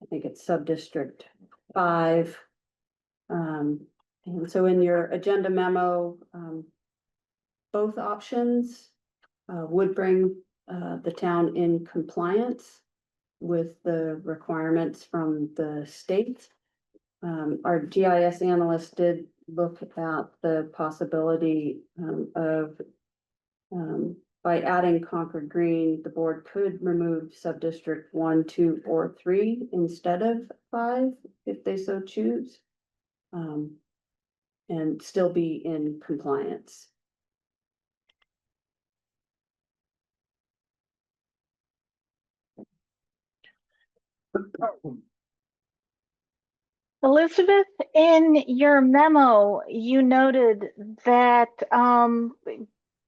Speaker 2: think it's sub-district 5. And so in your agenda memo, both options would bring the town in compliance with the requirements from the state. our GIS analyst did look at the possibility of by adding Concord Green, the board could remove sub-district 1, 2, or 3 instead of 5, if they so choose. And still be in compliance.
Speaker 6: Elizabeth, in your memo, you noted that,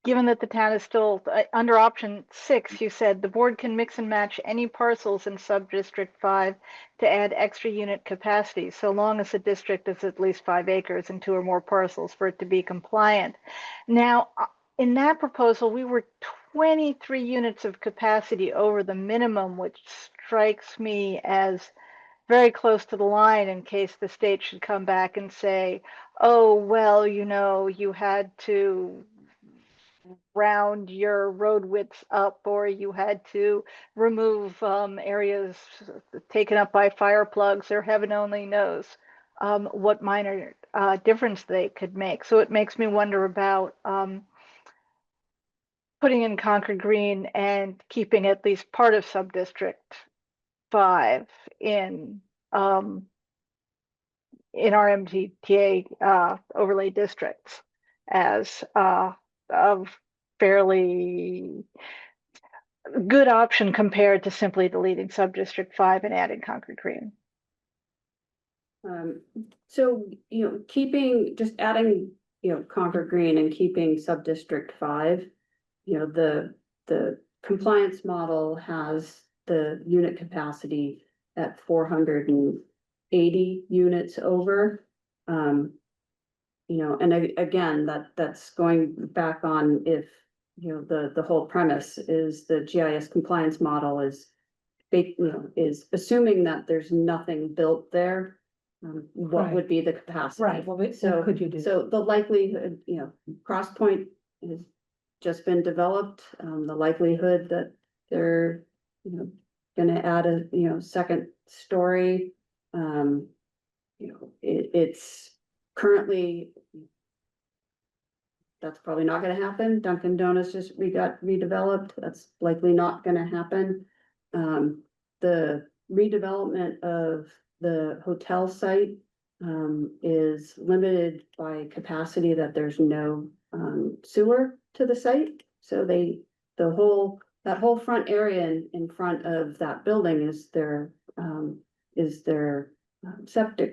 Speaker 6: given that the town is still under option 6, you said the board can mix and match any parcels in sub-district 5 to add extra unit capacity, so long as the district is at least 5 acres and 2 or more parcels for it to be compliant. Now, in that proposal, we were 23 units of capacity over the minimum, which strikes me as very close to the line in case the state should come back and say, oh, well, you know, you had to round your road widths up, or you had to remove areas taken up by fire plugs, or heaven only knows what minor difference they could make. So it makes me wonder about putting in Concord Green and keeping at least part of sub-district 5 in our MTTA overlay districts as a fairly good option compared to simply deleting sub-district 5 and adding Concord Green.
Speaker 2: So, just adding, Concord Green and keeping sub-district 5, the compliance model has the unit capacity at 480 units over. And again, that's going back on if, the whole premise is the GIS compliance model is assuming that there's nothing built there. What
Speaker 7: Right.
Speaker 2: would be the capacity?
Speaker 7: Right, well, what could you do?
Speaker 2: So the likelihood, Cross Point has just been developed, the likelihood that they're, gonna add a, second story. It's currently, that's probably not gonna happen. Dunkin' Donuts just got redeveloped. That's likely not gonna happen. The redevelopment of the hotel site is limited by capacity, that there's no sewer to the site. So that whole front area in front of that building is their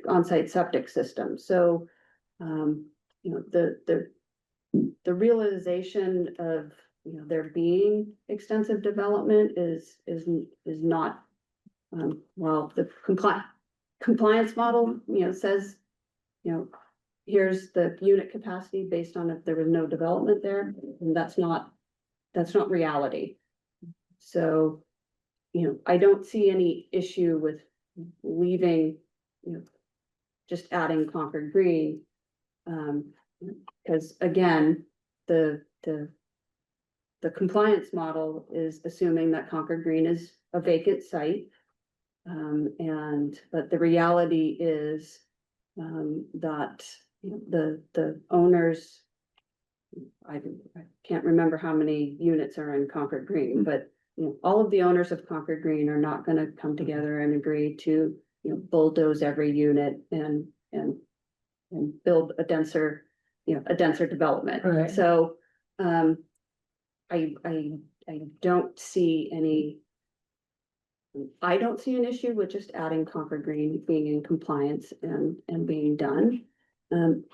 Speaker 2: on-site septic system. So the realization of there being extensive development is not well, the compliance model says here's the unit capacity based on if there was no development there, and that's not reality. So I don't see any issue with leaving, just adding Concord Green. Because again, the compliance model is assuming that Concord Green is a vacant site. But the reality is that the owners, I can't remember how many units are in Concord Green, but all of the owners of Concord Green are not going to come together and agree to bulldoze every unit and build a denser development.
Speaker 7: Right.
Speaker 2: So I don't see an issue with just adding Concord Green being in compliance and being done.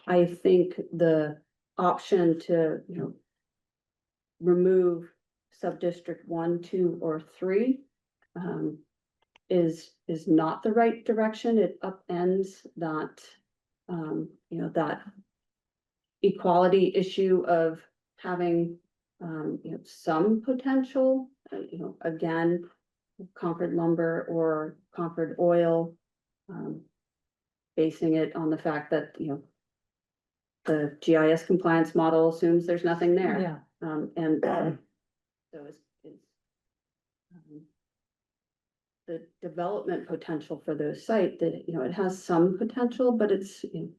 Speaker 2: I think the option to remove sub-district 1, 2, or 3 is not the right direction. It upends that that equality issue of having some potential, again, Concord Lumber or Concord Oil, basing it on the fact that the GIS compliance model assumes there's nothing there.
Speaker 7: Yeah.
Speaker 2: So it's, the the development potential for the site, that, you know, it has some potential, but it's, you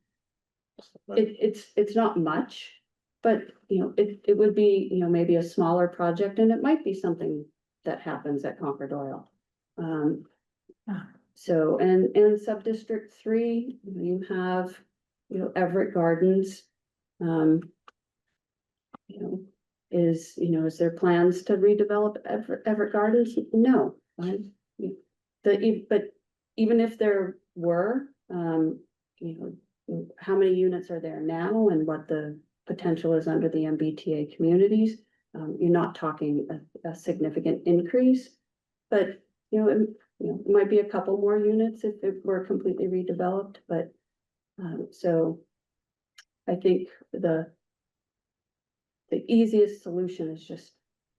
Speaker 2: know, it's not much. But, you know, it would be, you know, maybe a smaller project, and it might be something that happens at Concord Oil. So, and sub-district 3, you have, you know, Everett Gardens. You know, is there plans to redevelop Everett Gardens? No. But even if there were, you know, how many units are there now and what the potential is under the MBTA communities? You're not talking a significant increase, but, you know, it might be a couple more units if it were completely redeveloped, but, so I think the easiest solution is just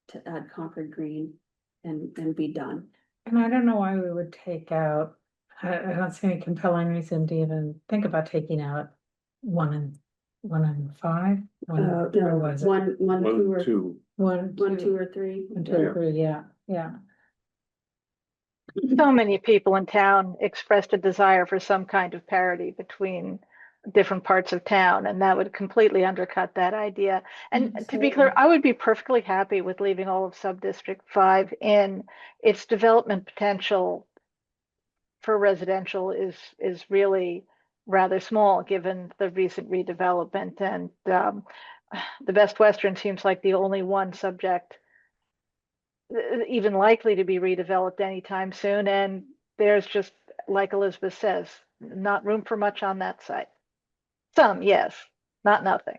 Speaker 2: to add Concord Green and be done.
Speaker 7: And I don't know why we would take out, I don't see any compelling reason to even think about taking out 1 and 5.
Speaker 2: No,
Speaker 7: Or was it?
Speaker 2: one, 2, or
Speaker 3: Two.
Speaker 7: 1,
Speaker 2: 2 or 3.
Speaker 7: 1, 2, or 3, yeah.
Speaker 6: So many people in town expressed a desire for some kind of parity between different parts of town, and that would completely undercut that idea. And to be clear, I would be perfectly happy with leaving all of sub-district 5 in. Its development potential for residential is really rather small, given the recent redevelopment, and the Best Western seems like the only one subject even likely to be redeveloped anytime soon. And there's just, like Elizabeth says, not room for much on that site. Some, yes, not nothing.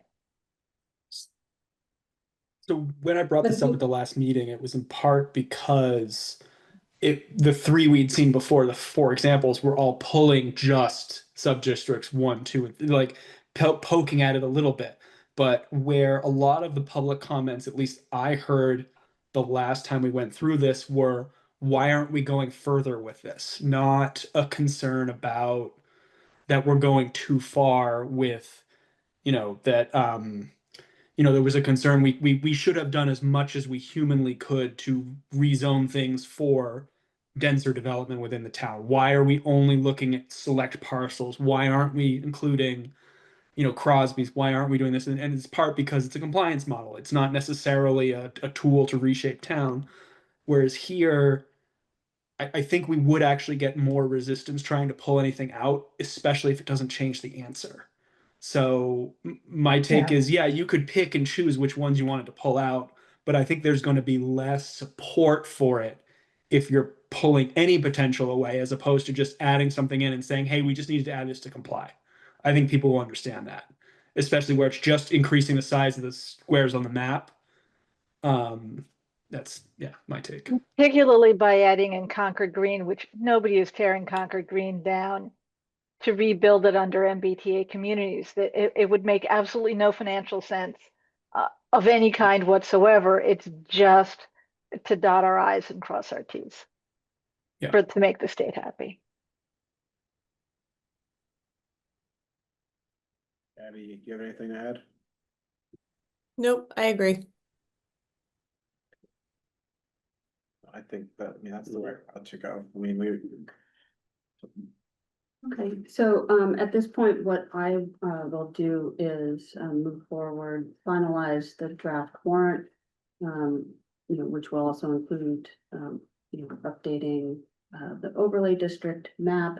Speaker 10: So when I brought this up at the last meeting, it was in part because the 3 we'd seen before, the 4 examples, were all pulling just sub-districts 1, 2, like poking at it a little bit. But where a lot of the public comments, at least I heard the last time we went through this, were, why aren't we going further with this? Not a concern about that we're going too far with, you know, that you know, there was a concern we should have done as much as we humanly could to rezone things for denser development within the town. Why are we only looking at select parcels? Why aren't we including, you know, Crosby's? Why aren't we doing this? And it's part because it's a compliance model. It's not necessarily a tool to reshape town. Whereas here, I think we would actually get more resistance trying to pull anything out, especially if it doesn't change the answer. So my take is, yeah, you could pick and choose which ones you wanted to pull out, but I think there's going to be less support for it if you're pulling any potential away, as opposed to just adding something in and saying, hey, we just needed to add this to comply. I think people will understand that, especially where it's just increasing the size of the squares on the map. That's, yeah, my take.
Speaker 6: Particularly by adding in Concord Green, which nobody is tearing Concord Green down to rebuild it under MBTA communities. That it would make absolutely no financial sense of any kind whatsoever. It's just to dot our I's and cross our T's,
Speaker 10: yeah,
Speaker 6: to make the state happy.
Speaker 1: Abby, do you have anything to add?
Speaker 4: Nope, I agree.
Speaker 1: I think that, yeah, that's the way to go. I mean,
Speaker 2: Okay, so at this point, what I will do is move forward, finalize the draft warrant, you know, which will also include, you know, updating the overlay district map,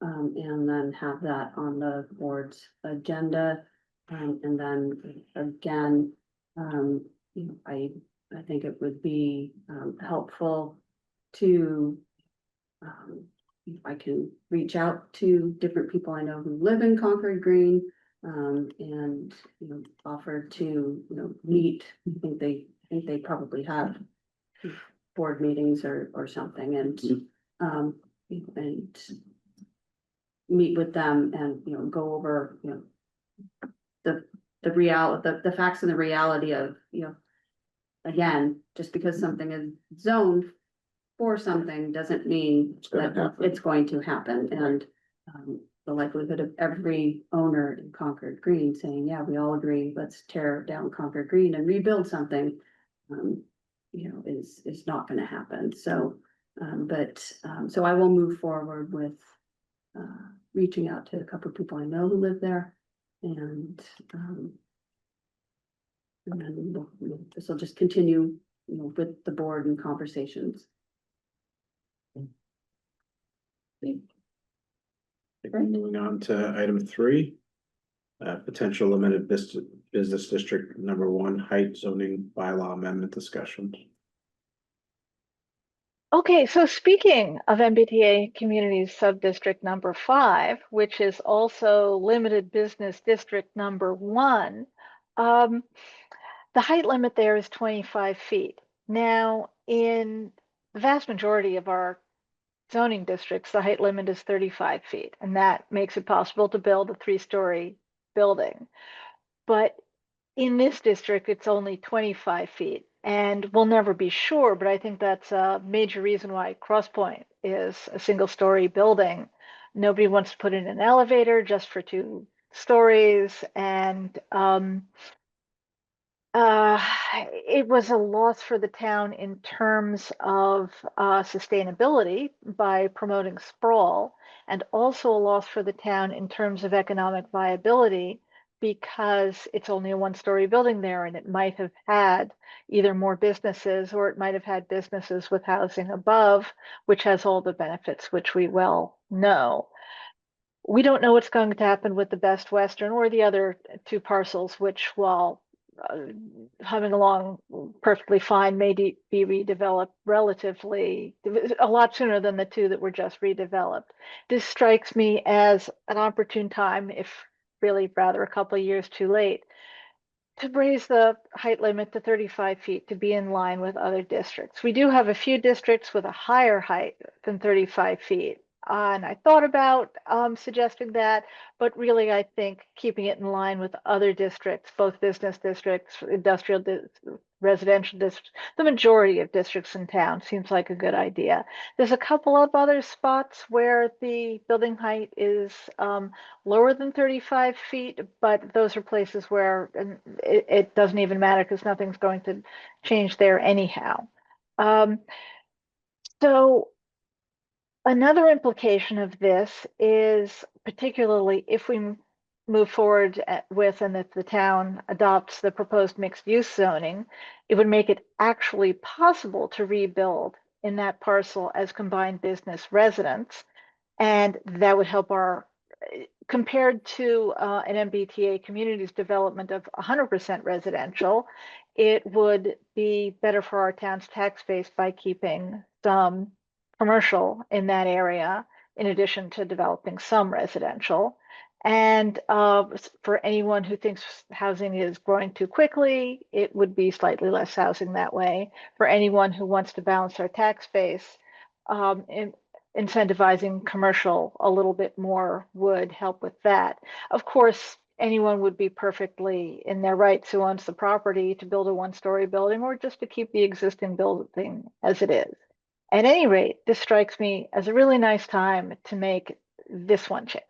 Speaker 2: and then have that on the board's agenda. And then again, you know, I think it would be helpful to if I can reach out to different people I know who live in Concord Green, and, you know, offer to, you know, meet. I think they probably have board meetings or something, and and meet with them and, you know, go over, you know, the facts and the reality of, you know, again, just because something is zoned for something doesn't mean that it's going to happen. And the likelihood of every owner in Concord Green saying, yeah, we all agree, let's tear down Concord Green and rebuild something, you know, is not going to happen. So So I will move forward with reaching out to a couple of people I know who live there and then this will just continue, with the board and conversations.
Speaker 1: Moving on to item 3. Potential limited business district number 1 height zoning bylaw amendment discussion.
Speaker 6: Okay, so speaking of MBTA Communities Subdistrict number 5, which is also limited business district number 1, the height limit there is 25 feet. Now, in the vast majority of our zoning districts, the height limit is 35 feet, and that makes it possible to build a 3-story building. But in this district, it's only 25 feet, and we'll never be sure, but I think that's a major reason why Cross Point is a single-story building. Nobody wants to put in an elevator just for 2 stories, and it was a loss for the town in terms of sustainability by promoting sprawl, and also a loss for the town in terms of economic viability because it's only a 1-story building there, and it might have had either more businesses or it might have had businesses with housing above, which has all the benefits which we well know. We don't know what's going to happen with the Best Western or the other 2 parcels, which, while humming along perfectly fine, may be redeveloped relatively a lot sooner than the 2 that were just redeveloped. This strikes me as an opportune time, if really rather a couple of years too late, to raise the height limit to 35 feet to be in line with other districts. We do have a few districts with a higher height than 35 feet. And I thought about suggesting that, but really I think keeping it in line with other districts, both business districts, industrial residential districts, the majority of districts in town seems like a good idea. There's a couple of other spots where the building height is lower than 35 feet, but those are places where it doesn't even matter because nothing's going to change there anyhow. So another implication of this is, particularly if we move forward with and if the town adopts the proposed mixed use zoning, it would make it actually possible to rebuild in that parcel as combined business residents. And that would help our, compared to an MBTA communities development of 100% residential, it would be better for our town's tax base by keeping some commercial in that area, in addition to developing some residential. And for anyone who thinks housing is growing too quickly, it would be slightly less housing that way. For anyone who wants to balance our tax base, incentivizing commercial a little bit more would help with that. Of course, anyone would be perfectly in their rights who owns the property to build a 1-story building or just to keep the existing building as it is. At any rate, this strikes me as a really nice time to make this one change.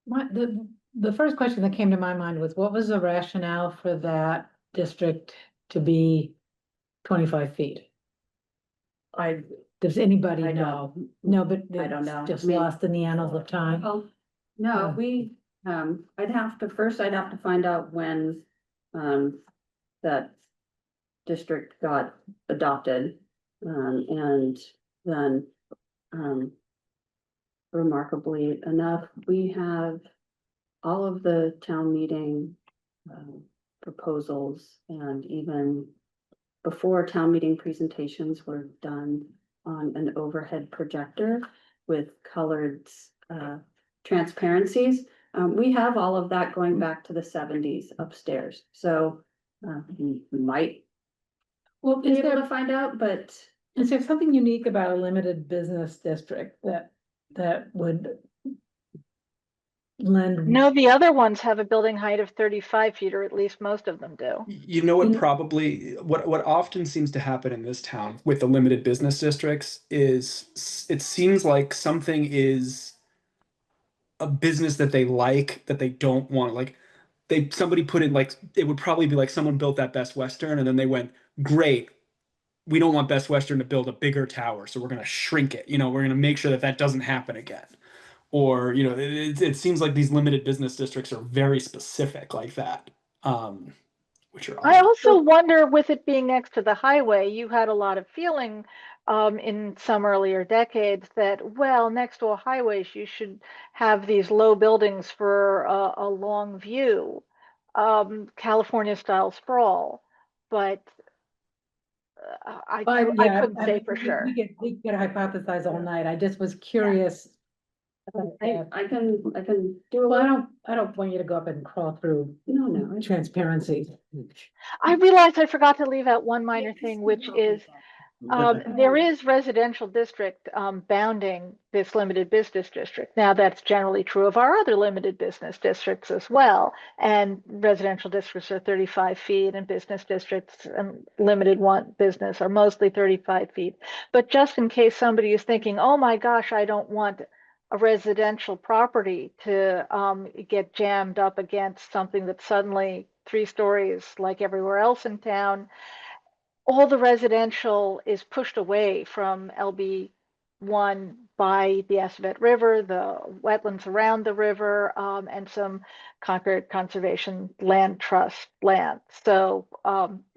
Speaker 7: The first question that came to my mind was, what was the rationale for that district to be 25 feet? Does anybody
Speaker 2: I
Speaker 7: know?
Speaker 2: don't.
Speaker 7: No, but
Speaker 2: I don't know.
Speaker 7: just
Speaker 2: I mean-
Speaker 7: lost in the annals of time.
Speaker 2: Oh, no,
Speaker 7: Oh.
Speaker 2: we, I'd have to find out when, that district got adopted. And then, remarkably enough, we have all of the town meeting, proposals, and even before town meeting presentations were done on an overhead projector with colored, transparencies. We have all of that going back to the 70s upstairs, so we might
Speaker 7: Well,
Speaker 2: be able to find out, but
Speaker 7: is there something unique about a limited business district that would lend?
Speaker 6: No, the other ones have a building height of 35 feet, or at least most of them do.
Speaker 10: You know what
Speaker 7: In-
Speaker 10: probably what often seems to happen in this town with the limited business districts is it seems like something is a business that they like that they don't want. Like somebody put in, like, it would probably be like someone built that Best Western and then they went, great, we don't want Best Western to build a bigger tower, so we're going to shrink it. You know, we're going to make sure that that doesn't happen again. Or, you know, it seems like these limited business districts are very specific like that, which are
Speaker 6: I
Speaker 10: odd.
Speaker 6: also wonder, with it being next to the highway, you had a lot of feeling in some earlier decades that, well, next to a highway, you should have these low buildings for a long view, California style sprawl. But I
Speaker 7: Yeah,
Speaker 6: couldn't
Speaker 7: I
Speaker 6: say
Speaker 7: mean,
Speaker 6: for sure.
Speaker 7: we could hypothesize all night. I just was curious.
Speaker 2: I can do a
Speaker 7: Well,
Speaker 2: little,
Speaker 7: I don't want you to go up and crawl through
Speaker 2: no,
Speaker 7: transparency.
Speaker 6: I realized I forgot to leave out one minor thing, which is there is residential district bounding this limited business district. Now, that's generally true of our other limited business districts as well. And residential districts are 35 feet, and business districts and limited one business are mostly 35 feet. But just in case somebody is thinking, oh my gosh, I don't want a residential property to get jammed up against something that's suddenly 3 stories like everywhere else in town, all the residential is pushed away from LB1 by the Assabet River, the wetlands around the river, and some Concord Conservation Land Trust land. So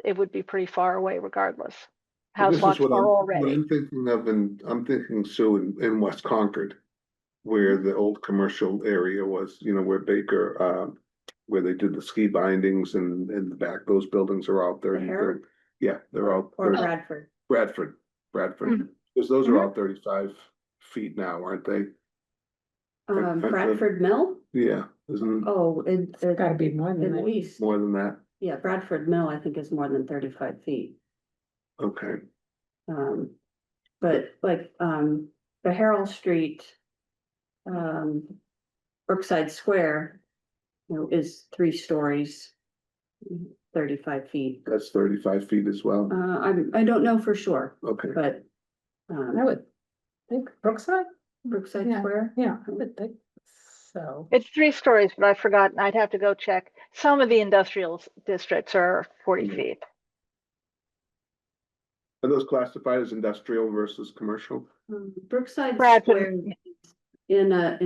Speaker 6: it would be pretty far away regardless. House
Speaker 3: This is
Speaker 6: lots
Speaker 3: what
Speaker 6: are
Speaker 3: I'm
Speaker 6: already.
Speaker 3: thinking of, and I'm thinking, Sue, in West Concord, where the old commercial area was, you know, where Baker, where they did the ski bindings, and in the back, those buildings are all 30.
Speaker 2: Harrod?
Speaker 3: Yeah, they're all
Speaker 2: or
Speaker 3: 30.
Speaker 2: Bradford.
Speaker 3: Bradford, because those are all 35 feet now, aren't they?
Speaker 2: Bradford Mill?
Speaker 3: Yeah, isn't
Speaker 2: Oh,
Speaker 7: It's gotta be more than
Speaker 2: at
Speaker 7: that.
Speaker 2: least,
Speaker 3: more than that?
Speaker 2: yeah, Bradford Mill, I think is more than 35 feet.
Speaker 3: Okay,
Speaker 2: But like, the Harold Street, Brookside Square, you know, is 3 stories, 35 feet.
Speaker 3: that's 35 feet as well.
Speaker 2: I don't know for sure,
Speaker 3: Okay,
Speaker 2: but,
Speaker 7: I would think Brookside,
Speaker 2: Brookside
Speaker 7: Yeah.
Speaker 2: Square,
Speaker 7: yeah, I would think so.
Speaker 6: It's 3 stories, but I've forgotten. I'd have to go check. Some of the industrial districts are 40 feet.
Speaker 3: are those classified as industrial versus commercial?
Speaker 2: Brookside
Speaker 6: Bradford.
Speaker 2: Square in a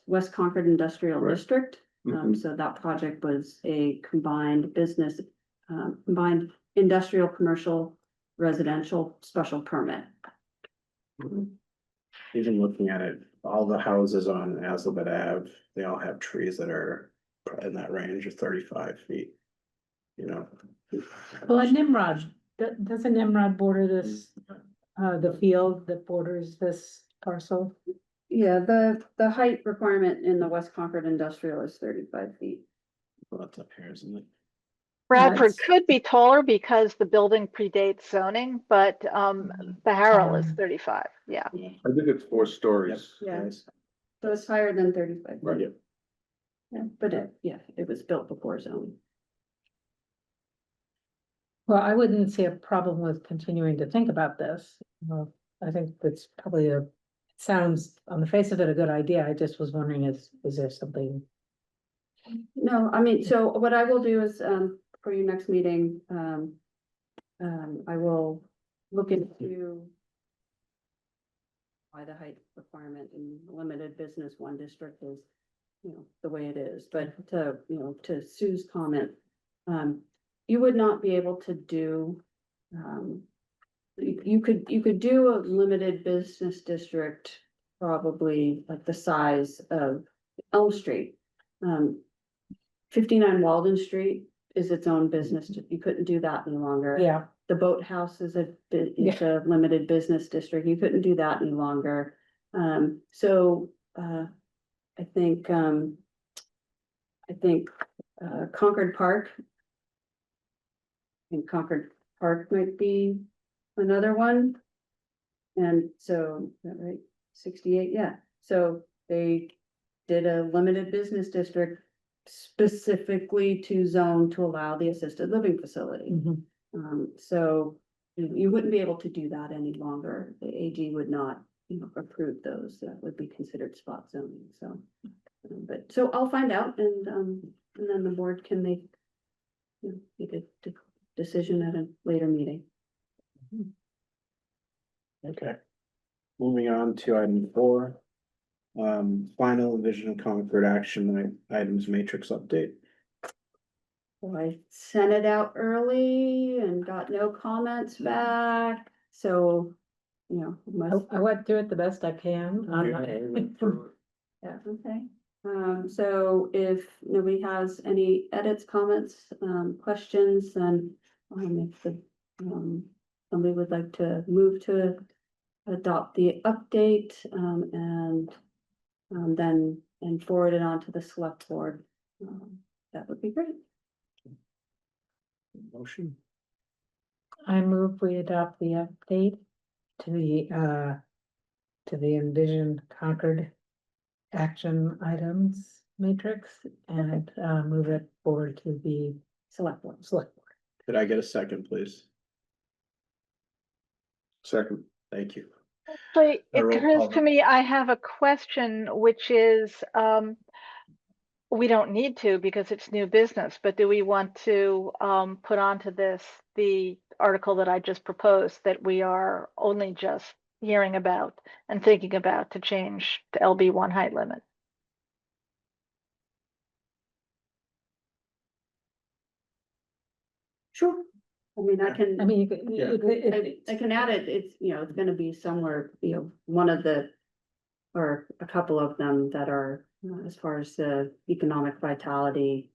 Speaker 2: West Concord Industrial
Speaker 3: Right.
Speaker 2: District.
Speaker 3: Mhm.
Speaker 2: So that project was a combined business, combined industrial, commercial, residential special permit.
Speaker 1: Even looking at it, all the houses on Azabet Ave, they all have trees that are in that range of 35 feet. You know.
Speaker 7: Well, at Nimrod, doesn't Nimrod border this, the field that borders this parcel?
Speaker 2: Yeah, the height requirement in the West Concord Industrial is 35 feet.
Speaker 1: Well, that's up here, isn't it?
Speaker 6: Bradford
Speaker 7: That's-
Speaker 6: could be taller because the building predates zoning, but the Harrell is 35. Yeah.
Speaker 3: I think it's 4 stories.
Speaker 2: Yeah.
Speaker 1: Yes.
Speaker 2: So it's higher than 35
Speaker 3: Right.
Speaker 2: feet. Yeah, but it was built before zoning.
Speaker 7: Well, I wouldn't see a problem with continuing to think about this. Well, I think that's probably sounds on the face of it a good idea. I just was wondering is there something?
Speaker 2: No, I mean, so what I will do is, for your next meeting, I will look into why the height requirement in limited business 1 district is, you know, the way it is, but to, you know, to Sue's comment, you would not be able to do, you could do a limited business district, probably like the size of Elm Street. 59 Walden Street is its own business. You couldn't do that any longer.
Speaker 7: Yeah,
Speaker 2: The boathouse is a limited business district. You couldn't do that any longer. So, I think Concord Park. And Concord Park might be another one. And so, is that right, 68, yeah, so they did a limited business district specifically to zone to allow the assisted living facility.
Speaker 7: mhm.
Speaker 2: So you wouldn't be able to do that any longer. The AG would not, you know, approve those. That would be considered spot zoning, so. But, so I'll find out and then the board can make, you know, make a decision at a later meeting.
Speaker 1: Okay. Moving on to item 4. Final Vision Concord action items matrix update.
Speaker 2: So I sent it out early and got no comments back, so, you know, must.
Speaker 7: I went through it the best I can.
Speaker 2: Yeah, okay. So if nobody has any edits, comments, questions, then, if the, somebody would like to move to adopt the update, and forward it on to the select board, that would be great.
Speaker 1: Motion.
Speaker 7: I move we adopt the update to the Envision Concord action items matrix and move it forward to the
Speaker 2: Select board.
Speaker 7: select board.
Speaker 1: Could I get a second, please?
Speaker 3: Second.
Speaker 1: Thank you.
Speaker 6: Actually,
Speaker 1: A
Speaker 6: it
Speaker 1: roll
Speaker 6: occurs
Speaker 1: call
Speaker 6: to
Speaker 1: vote.
Speaker 6: me, I have a question, which is, we don't need to because it's new business, but do we want to put onto this the article that I just proposed that we are only just hearing about and thinking about to change to LB1 height limit?
Speaker 2: Sure. I mean, I can.
Speaker 7: I mean, you could,
Speaker 1: Yeah.
Speaker 2: I can add it, it's, you know, it's gonna be somewhere, you know, one of the, or a couple of them that are, as far as the economic vitality.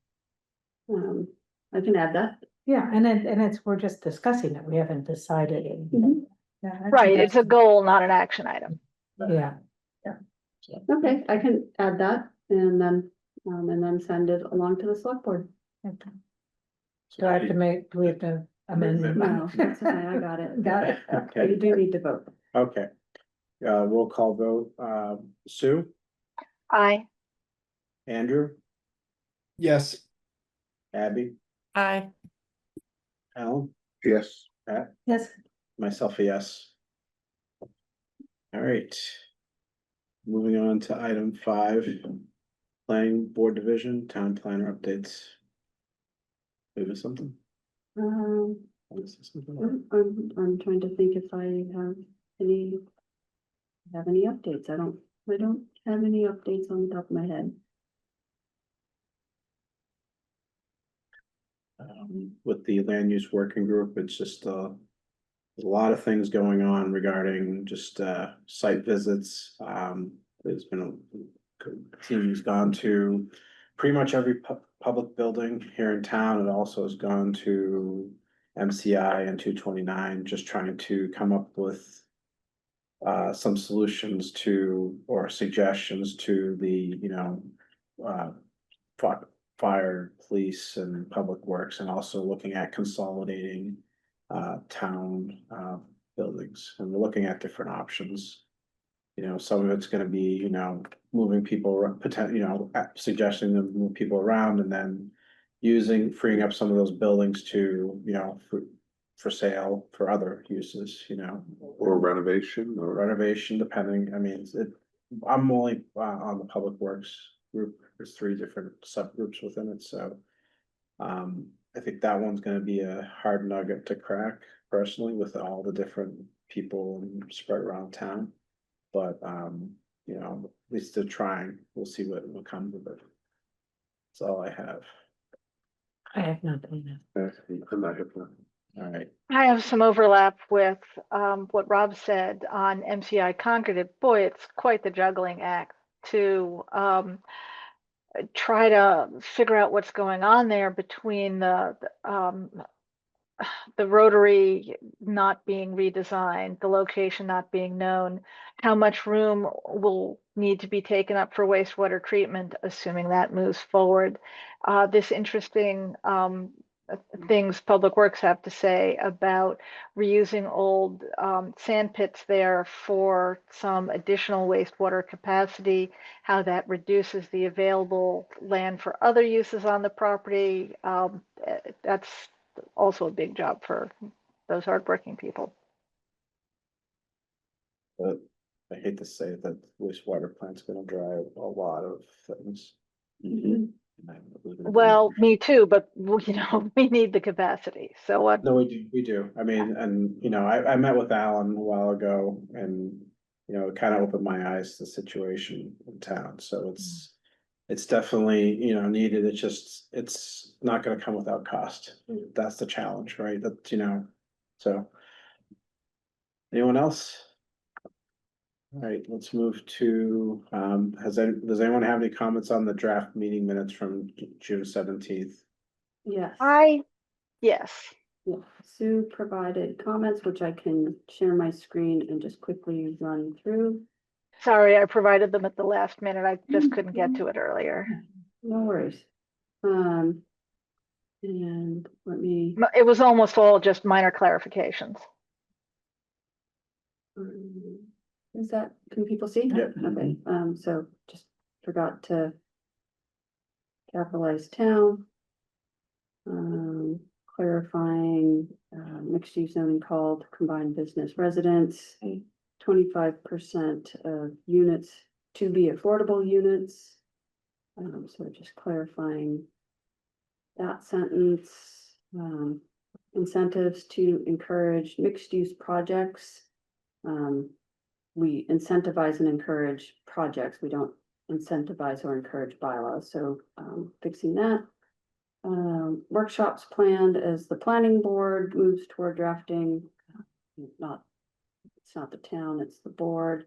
Speaker 2: I can add that.
Speaker 7: yeah, and it's, we're just discussing it. We haven't decided. Yeah, I think
Speaker 6: Right, it's a
Speaker 7: that's-
Speaker 6: goal, not an action item.
Speaker 7: Yeah,
Speaker 2: Okay, I can add that and then send it along to the select board.
Speaker 7: okay. Do I have to make, do we have to amend?
Speaker 2: No, that's okay, I got it.
Speaker 7: Got it.
Speaker 1: Okay.
Speaker 2: You do need to vote.
Speaker 1: Okay. Roll call vote. Sue,
Speaker 6: Aye.
Speaker 1: Andrew,
Speaker 10: Yes.
Speaker 1: Abby,
Speaker 4: Aye.
Speaker 1: Alan,
Speaker 3: Yes.
Speaker 1: Pat,
Speaker 7: Yes,
Speaker 1: myself, a yes. All right. Moving on to item 5. Planning Board Division, Town Planner updates. Maybe something? Is this something?
Speaker 2: I'm trying to think if I have any updates. I don't have any updates on the top of my head.
Speaker 1: With the land use working group, it's just there's a lot of things going on regarding just site visits. There's been a team who's gone to pretty much every public building here in town. It also has gone to MCI and 229, just trying to come up with some solutions to, or suggestions to the, you know, fire, police and public works, and also looking at consolidating town buildings, and we're looking at different options. You know, some of it's gonna be, you know, moving people, suggesting them move people around, and then freeing up some of those buildings to, you know, for sale, for other uses, you know.
Speaker 3: Or renovation or.
Speaker 1: Renovation, depending, I mean, I'm only on the public works group, there's 3 different subgroups within it, so. I think that one's gonna be a hard nugget to crack personally, with all the different people spread around town. But, you know, at least they're trying, we'll see what comes of it. That's all I have.
Speaker 7: I have nothing.
Speaker 3: I'm not hip enough.
Speaker 1: All right,
Speaker 6: I have some overlap with what Rob said on MCI Concord. Boy, it's quite the juggling act to try to figure out what's going on there between the rotary not being redesigned, the location not being known, how much room will need to be taken up for wastewater treatment, assuming that moves forward. This interesting things Public Works have to say about reusing old sand pits there for some additional wastewater capacity, how that reduces the available land for other uses on the property. That's also a big job for those hardworking people.
Speaker 1: but I hate to say that wastewater plant's gonna drive a lot of things.
Speaker 2: Mhm.
Speaker 6: Well, me too, but you know, we need the capacity. So what?
Speaker 1: No, we do. I mean, and you know, I met with Alan a while ago and, you know, it kind of opened my eyes to the situation in town. So it's definitely, you know, needed. It's not gonna come without cost. That's the challenge, right? That, you know, so. Anyone else? All right, let's move to, does anyone have any comments on the draft meeting minutes from June 17th?
Speaker 2: Yes.
Speaker 6: Yes.
Speaker 2: Yeah, Sue provided comments, which I can share my screen and just quickly run through.
Speaker 6: Sorry, I provided them at the last minute. I just couldn't get to it earlier.
Speaker 2: No worries. And let me,
Speaker 6: It was almost all just minor clarifications.
Speaker 2: is that, can people see?
Speaker 1: Yeah.
Speaker 2: Okay, so just forgot to capitalize town. Clarifying, mixed use zoning called combined business residence, 25% of units to be affordable units. So just clarifying that sentence, incentives to encourage mixed use projects. We incentivize and encourage projects. We don't incentivize or encourage bylaws. So, fixing that. Workshops planned as the planning board moves toward drafting, it's not the town, it's the board.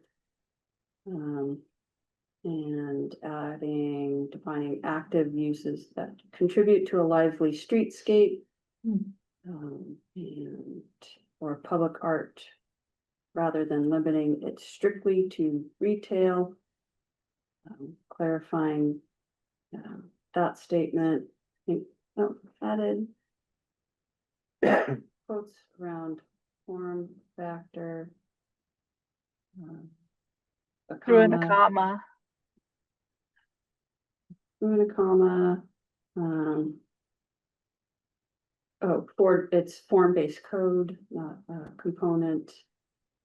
Speaker 2: And adding, defining active uses that contribute to a lively streetscape. And, or public art, rather than limiting it strictly to retail. Clarifying that statement, I think, added quotes around form factor.
Speaker 6: Threw in a comma.
Speaker 2: Threw in a comma. It's form-based code, not component.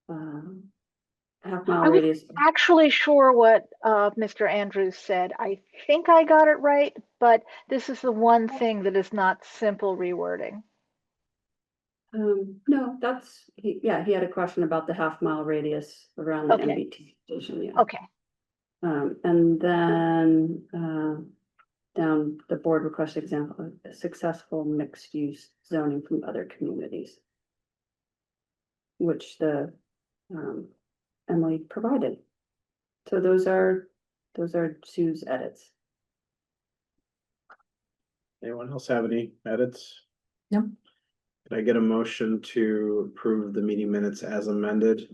Speaker 2: Half mile
Speaker 6: I was
Speaker 2: radius.
Speaker 6: actually sure what Mr. Andrews said. I think I got it right, but this is the one thing that is not simple rewording.
Speaker 2: No, he had a question about the half mile radius around the
Speaker 6: Okay.
Speaker 2: MBT station, yeah.
Speaker 6: Okay.
Speaker 2: And then, down the board request example of successful mixed use zoning from other communities. Which Emily provided. So those are Sue's edits.
Speaker 1: Anyone else have any edits?
Speaker 5: No.
Speaker 1: Could I get a motion to approve the meeting minutes as amended?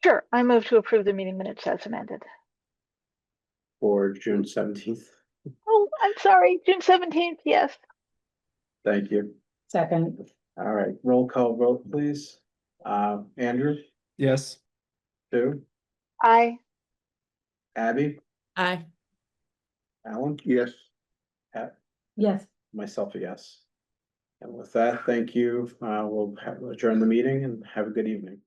Speaker 6: Sure, I move to approve the meeting minutes as amended.
Speaker 1: For June 17th?
Speaker 6: Oh, I'm sorry, June 17th, yes.
Speaker 1: Thank you.
Speaker 7: Second,
Speaker 1: All right, roll call vote, please. Andrew,
Speaker 10: Yes.
Speaker 1: Sue,
Speaker 6: I
Speaker 1: Abby,
Speaker 4: Aye.
Speaker 1: Alan,
Speaker 3: Yes.
Speaker 1: Pat,
Speaker 7: yes.
Speaker 1: myself, a yes. And with that, thank you. We'll adjourn the meeting and have a good evening.